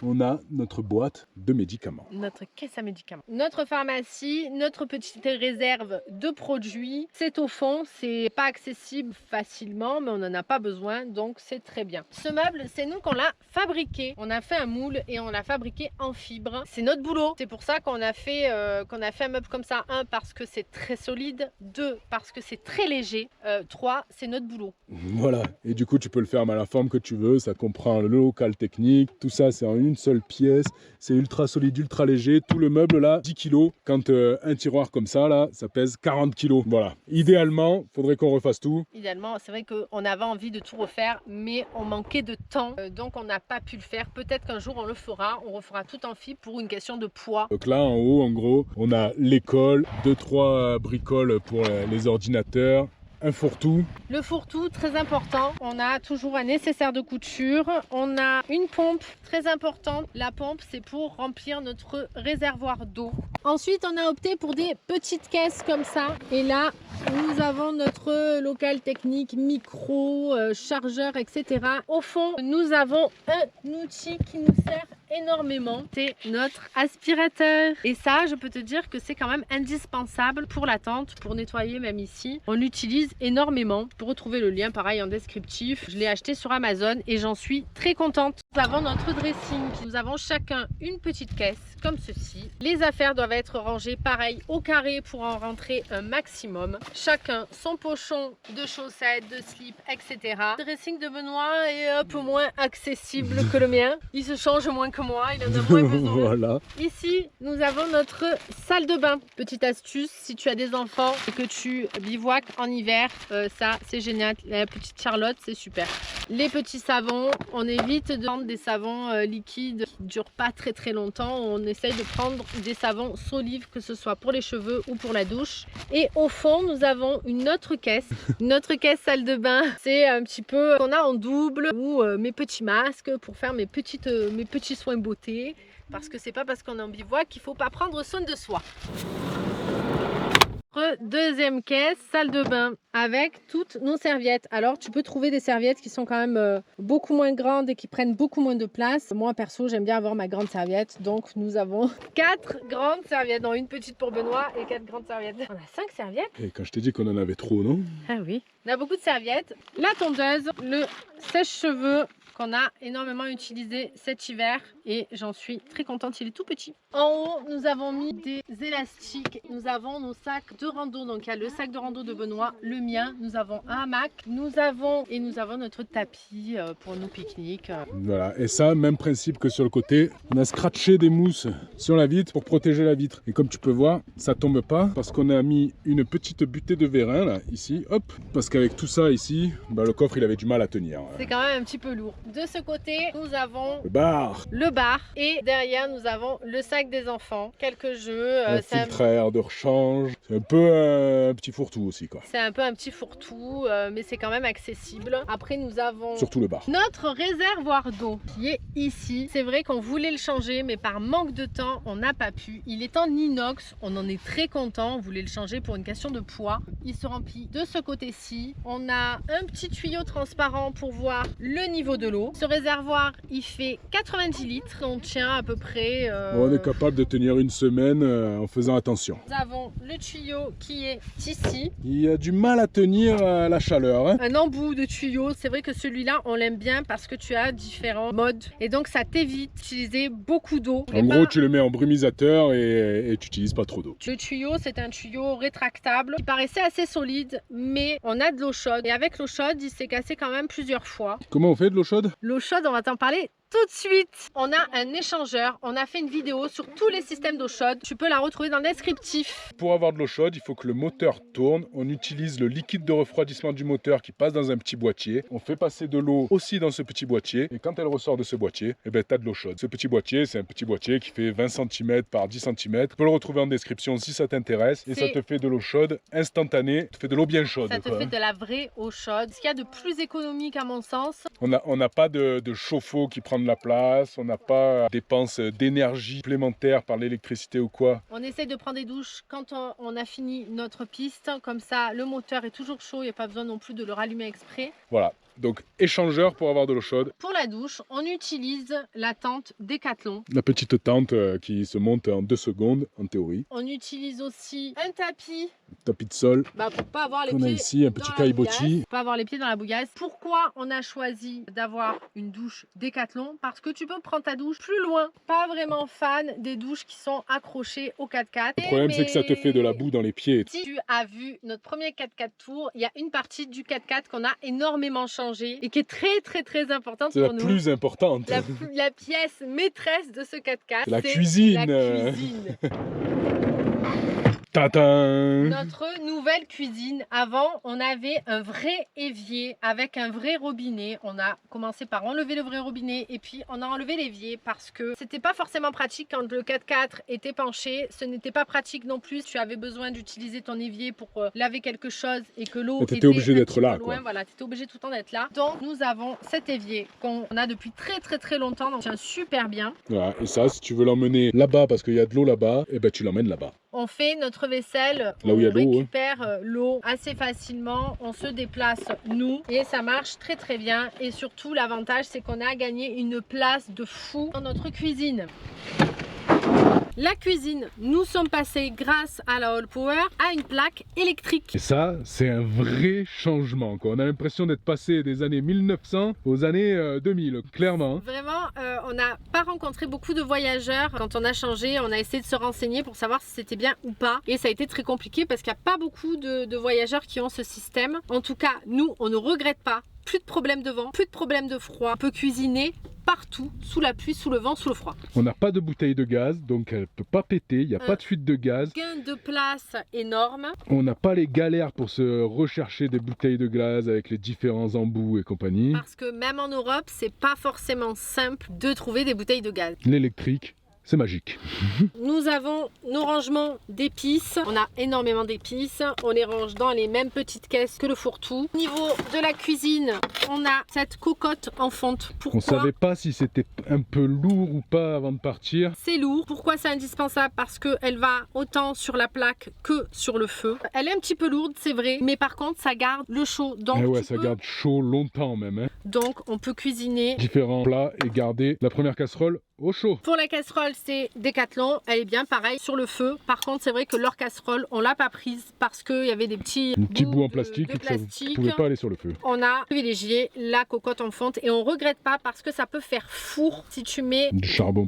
on a notre boîte de médicaments. Notre caisse à médicaments. Notre pharmacie, notre petite réserve de produits. C'est au fond, c'est pas accessible facilement, mais on n'en a pas besoin, donc c'est très bien. Ce meuble, c'est nous qu'on l'a fabriqué. On a fait un moule et on l'a fabriqué en fibre. C'est notre boulot. C'est pour ça qu'on a fait un meuble comme ça. 1, parce que c'est très solide. 2, parce que c'est très léger. 3, c'est notre boulot. Voilà. Et du coup, tu peux le faire à la forme que tu veux. Ça comprend le local technique. Tout ça, c'est en une seule pièce. C'est ultra solide, ultra léger. Tout le meuble là, 10 kg. Quand un tiroir comme ça, là, ça pèse 40 kg. Voilà. Idéalement, faudrait qu'on refasse tout. Idéalement, c'est vrai qu'on avait envie de tout refaire, mais on manquait de temps. Donc, on n'a pas pu le faire. Peut-être qu'un jour, on le fera. On refera tout en fibre pour une question de poids. Donc là, en haut, en gros, on a l'école, 2-3 bricoles pour les ordinateurs, un fourre-tout. Le fourre-tout, très important. On a toujours un nécessaire de couture. On a une pompe très importante. La pompe, c'est pour remplir notre réservoir d'eau. Ensuite, on a opté pour des petites caisses comme ça. Et là, nous avons notre local technique, micro, chargeur, etc. Au fond, nous avons un outil qui nous sert énormément, c'est notre aspirateur. Et ça, je peux te dire que c'est quand même indispensable pour la tente, pour nettoyer même ici. On l'utilise énormément. Tu peux retrouver le lien pareil en descriptif. Je l'ai acheté sur Amazon et j'en suis très contente. Nous avons notre dressing. Nous avons chacun une petite caisse comme ceci. Les affaires doivent être rangées pareil au carré pour en rentrer un maximum. Chacun son pochon de chaussettes, de slips, etc. Le dressing de Benoît est un peu moins accessible que le mien. Il se change moins que moi, il en a moins besoin. Voilà. Ici, nous avons notre salle de bain. Petite astuce, si tu as des enfants et que tu bivouaques en hiver, ça c'est génial. La petite Charlotte, c'est super. Les petits savons, on évite de prendre des savons liquides qui ne durent pas très longtemps. On essaye de prendre des savons solides, que ce soit pour les cheveux ou pour la douche. Et au fond, nous avons une autre caisse. Une autre caisse salle de bain. C'est un petit peu qu'on a en double, ou mes petits masques pour faire mes petits soins beauté. Parce que c'est pas parce qu'on est en bivouac qu'il faut pas prendre soin de soi. Deuxième caisse, salle de bain avec toutes nos serviettes. Alors tu peux trouver des serviettes qui sont quand même beaucoup moins grandes et qui prennent beaucoup moins de place. Moi perso j'aime bien avoir ma grande serviette, donc nous avons 4 grandes serviettes, non une petite pour Benoît et 4 grandes serviettes. On a 5 serviettes. Et quand je t'ai dit qu'on en avait trop, non? Ah oui. On a beaucoup de serviettes, la tondeuse, le sèche-cheveux qu'on a énormément utilisé cet hiver et j'en suis très contente, il est tout petit. En haut, nous avons mis des élastiques, nous avons nos sacs de rando, donc il y a le sac de rando de Benoît, le mien, nous avons un hamac, nous avons notre tapis pour nos pique-niques. Voilà, et ça, même principe que sur le côté, on a scratché des mousses sur la vitre pour protéger la vitre. Et comme tu peux voir, ça tombe pas parce qu'on a mis une petite butée de vérin là, ici, hop, parce qu'avec tout ça ici, bah, le coffre il avait du mal à tenir. C'est quand même un petit peu lourd. De ce côté, nous avons le bar et derrière nous avons le sac des enfants, quelques jeux. Un filtre à air de rechange, c'est un peu un petit fourre-tout aussi quoi. C'est un peu un petit fourre-tout, mais c'est quand même accessible. Après nous avons surtout le bar. Notre réservoir d'eau qui est ici. C'est vrai qu'on voulait le changer, mais par manque de temps, on n'a pas pu. Il est en inox, on en est très content. On voulait le changer pour une question de poids. Il se remplit de ce côté-ci. On a un petit tuyau transparent pour voir le niveau de l'eau. Ce réservoir, il fait 90 litres. On tient à peu près... On est capable de tenir une semaine en faisant attention. Nous avons le tuyau qui est ici. Il a du mal à tenir la chaleur. Hein. Un embout de tuyau. C'est vrai que celui-là, on l'aime bien parce que tu as différents modes. Et donc, ça t'évite d'utiliser beaucoup d'eau. En gros, tu le mets en brumisateur et tu n'utilises pas trop d'eau. Le tuyau, c'est un tuyau rétractable qui paraissait assez solide, mais on a de l'eau chaude. Et avec l'eau chaude, il s'est cassé quand même plusieurs fois. Comment on fait de l'eau chaude? L'eau chaude, on va t'en parler tout de suite. On a un échangeur, on a fait une vidéo sur tous les systèmes d'eau chaude. Tu peux la retrouver dans le descriptif. Pour avoir de l'eau chaude, il faut que le moteur tourne. On utilise le liquide de refroidissement du moteur qui passe dans un petit boîtier. On fait passer de l'eau aussi dans ce petit boîtier. Et quand elle ressort de ce boîtier, eh ben, tu as de l'eau chaude. Ce petit boîtier, c'est un petit boîtier qui fait 20 cm par 10 cm. Tu peux le retrouver en description si ça t'intéresse. Et ça te fait de l'eau chaude instantanée. Ça te fait de l'eau bien chaude. Ça te fait de la vraie eau chaude. Ce qu'il y a de plus économique à mon sens. On n'a pas de chauffe-eau qui prend de la place. On n'a pas dépense d'énergie supplémentaire par l'électricité ou quoi. On essaye de prendre des douches quand on a fini notre piste. Comme ça, le moteur est toujours chaud. Il n'y a pas besoin non plus de le rallumer exprès. Voilà. Donc échangeur pour avoir de l'eau chaude. Pour la douche, on utilise la tente Décathlon. La petite tente qui se monte en 2 secondes en théorie. On utilise aussi un tapis. Tapis de sol. Pour pas avoir les on pieds. a ici un petit caillebotis. Pour pas avoir les pieds dans la bouillasse. Pourquoi on a choisi d'avoir une douche Décathlon? Parce que tu peux prendre ta douche plus loin. Pas vraiment fan des douches qui sont accrochées au 4x4. Le problème c'est que ça te fait de la boue dans les pieds. Si tu as vu notre premier 4x4 tour, il y a une partie du 4x4 qu'on a énormément changé et qui est très importante pour nous. C'est la plus importante. La pièce maîtresse de ce 4x4, la cuisine. La cuisine. Tadam! Notre nouvelle cuisine. Avant, on avait un vrai évier avec un vrai robinet. On a commencé par enlever le vrai robinet et puis on a enlevé l'évier parce que c'était pas forcément pratique quand le 4x4 était penché. Ce n'était pas pratique non plus. Tu avais besoin d'utiliser ton évier pour laver quelque chose et que l'eau était obligé d'être là. Loin. Voilà, tu étais obligé tout le temps d'être là. Donc, nous avons cet évier qu'on a depuis très longtemps. Donc, tient super bien. Voilà, et ça, si tu veux l'emmener là-bas parce qu'il y a de l'eau là-bas, et ben tu l'emmènes là-bas. On fait notre vaisselle, là où il y a de l'eau, récupère l'eau assez facilement, on se déplace nous et ça marche très bien. Et surtout l'avantage c'est qu'on a gagné une place de fou dans notre cuisine. La cuisine, nous sommes passés grâce à la All Power à une plaque électrique. Et ça, c'est un vrai changement, quoi. On a l'impression d'être passé des années 1900 aux années 2000, clairement. Vraiment, on n'a pas rencontré beaucoup de voyageurs. Quand on a changé, on a essayé de se renseigner pour savoir si c'était bien ou pas. Et ça a été très compliqué parce qu'il n'y a pas beaucoup de voyageurs qui ont ce système. En tout cas, nous, on ne regrette pas plus de problème de vent, plus de problème de froid. On peut cuisiner partout, sous la pluie, sous le vent, sous le froid. On n'a pas de bouteille de gaz, donc elle peut pas péter, il n'y a pas de fuite de gaz. Gain de place énorme. On n'a pas les galères pour se rechercher des bouteilles de gaz avec les différents embouts et compagnie. Parce que même en Europe, c'est pas forcément simple de trouver des bouteilles de gaz. L'électrique, c'est magique. Nous avons nos rangements d'épices. On a énormément d'épices. On les range dans les mêmes petites caisses que le fourre-tout. Au niveau de la cuisine, on a cette cocotte en fonte. Pourquoi ? On savait pas si c'était un peu lourd ou pas avant de partir. C'est lourd. Pourquoi c'est indispensable ? Parce qu'elle va autant sur la plaque que sur le feu. Elle est un petit peu lourde, c'est vrai. Mais par contre, ça garde le chaud. Donc, Eh ouais, ça garde chaud longtemps même. Hein. Donc, on peut cuisiner différents plats et garder la première casserole au chaud. Pour la casserole, c'est Decathlon. Elle est bien pareil sur le feu. Par contre, c'est vrai que leur casserole, on l'a pas prise parce qu'il y avait des petits bouts en plastique et que ça ne pouvait pas aller sur le feu. On a privilégié la cocotte en fonte et on regrette pas parce que ça peut faire four si tu mets du charbon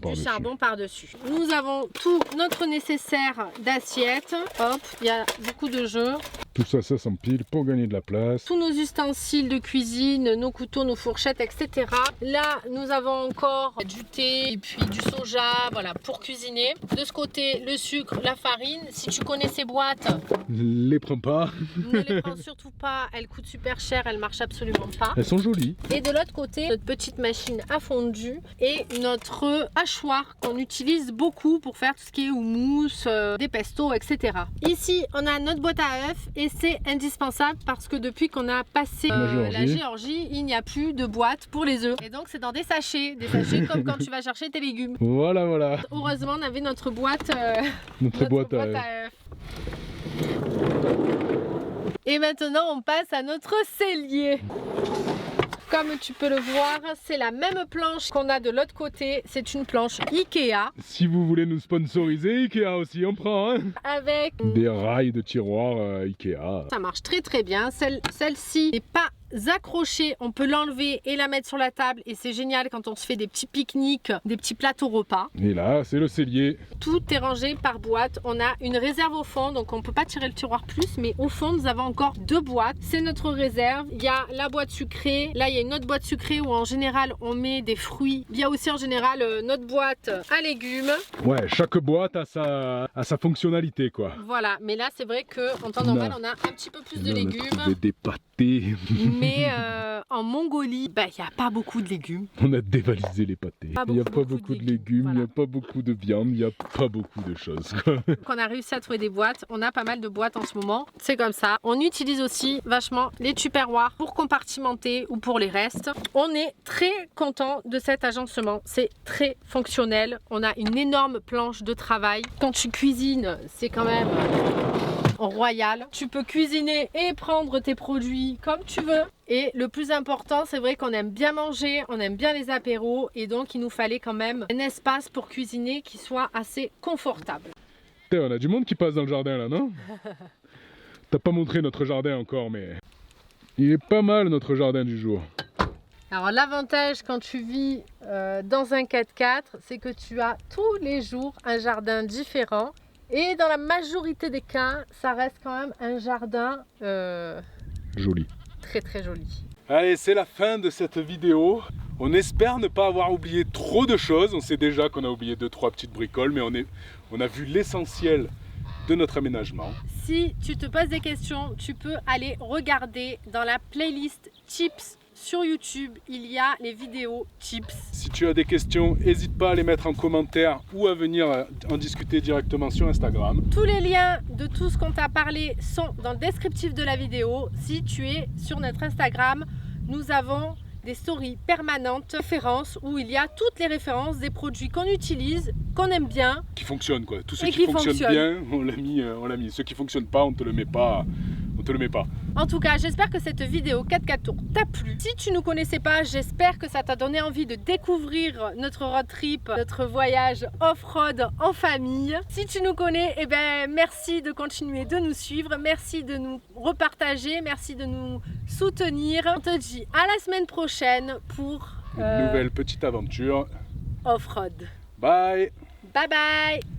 par-dessus. Nous avons tout notre nécessaire d'assiettes. Hop, il y a beaucoup de jeux. Tout ça, ça s'empile pour gagner de la place. Tous nos ustensiles de cuisine, nos couteaux, nos fourchettes, etc. Là, nous avons encore du thé et puis du soja, voilà, pour cuisiner. De ce côté, le sucre, la farine. Si tu connais ces boîtes, les prends pas. Ne les prends surtout pas. Elles coûtent super cher, elles marchent absolument pas. Elles sont jolies. Et de l'autre côté, notre petite machine à fondu et notre hachoir qu'on utilise beaucoup pour faire tout ce qui est houmous, des pestos, etc. Ici, on a notre boîte à œufs et c'est indispensable parce que depuis qu'on a passé la Géorgie, il n'y a plus de boîte pour les œufs. Et donc, c'est dans des sachets comme quand tu vas chercher tes légumes. Voilà, voilà. Heureusement, on avait notre boîte, notre boîte à œufs. Et maintenant, on passe à notre cellier. Comme tu peux le voir, c'est la même planche qu'on a de l'autre côté. C'est une planche Ikea. Si vous voulez nous sponsoriser, Ikea aussi, on prend. Hein, avec des rails de tiroir Ikea. Ça marche très très bien. Celle-ci n'est pas accrochée. On peut l'enlever et la mettre sur la table. Et c'est génial quand on se fait des petits pique-niques, des petits plateaux repas. Et là, c'est le cellier. Tout est rangé par boîte. On a une réserve au fond, donc on ne peut pas tirer le tiroir plus. Mais au fond, nous avons encore 2 boîtes. C'est notre réserve. Il y a la boîte sucrée. Là, il y a une autre boîte sucrée où en général, on met des fruits. Il y a aussi en général notre boîte à légumes. Ouais, chaque boîte a sa fonctionnalité, quoi. Voilà, mais là, c'est vrai qu'en temps normal, on a un petit peu plus de légumes. On a trouvé des pâtés. Mais en Mongolie, il n'y a pas beaucoup de légumes. On a dévalisé les pâtés. Il n'y a pas beaucoup de légumes, il n'y a pas beaucoup de viande, il n'y a pas beaucoup de choses. Donc on a réussi à trouver des boîtes. On a pas mal de boîtes en ce moment. C'est comme ça. On utilise aussi vachement les tupperwares pour compartimenter ou pour les restes. On est très content de cet agencement. C'est très fonctionnel. On a une énorme planche de travail. Quand tu cuisines, c'est quand même royal. Tu peux cuisiner et prendre tes produits comme tu veux. Et le plus important, c'est vrai qu'on aime bien manger, on aime bien les apéros et donc il nous fallait quand même un espace pour cuisiner qui soit assez confortable. On a du monde qui passe dans le jardin là, non? T'as pas montré notre jardin encore, mais il est pas mal notre jardin du jour. Alors l'avantage quand tu vis dans un 4x4, c'est que tu as tous les jours un jardin différent. Et dans la majorité des cas, ça reste quand même un jardin joli. Très très joli. Allez, c'est la fin de cette vidéo. On espère ne pas avoir oublié trop de choses. On sait déjà qu'on a oublié 2-3 petites bricoles, mais on a vu l'essentiel de notre aménagement. Si tu te poses des questions, tu peux aller regarder dans la playlist Tips. Sur YouTube, il y a les vidéos tips. Si tu as des questions, n'hésite pas à les mettre en commentaire ou à venir en discuter directement sur Instagram. Tous les liens de tout ce qu'on t'a parlé sont dans le descriptif de la vidéo. Si tu es sur notre Instagram, nous avons des stories permanentes, références où il y a toutes les références des produits qu'on utilise, qu'on aime bien. Qui fonctionnent quoi. Tous ceux qui fonctionnent bien, on l'a mis. Ceux qui ne fonctionnent pas, on ne te le met pas. En tout cas, j'espère que cette vidéo 4x4 tours t'a plu. Si tu ne nous connaissais pas, j'espère que ça t'a donné envie de découvrir notre road trip, notre voyage off-road en famille. Si tu nous connais, eh ben, merci de continuer de nous suivre, merci de nous repartager, merci de nous soutenir. On te dit à la semaine prochaine pour une nouvelle petite aventure off-road. Bye. Bye bye.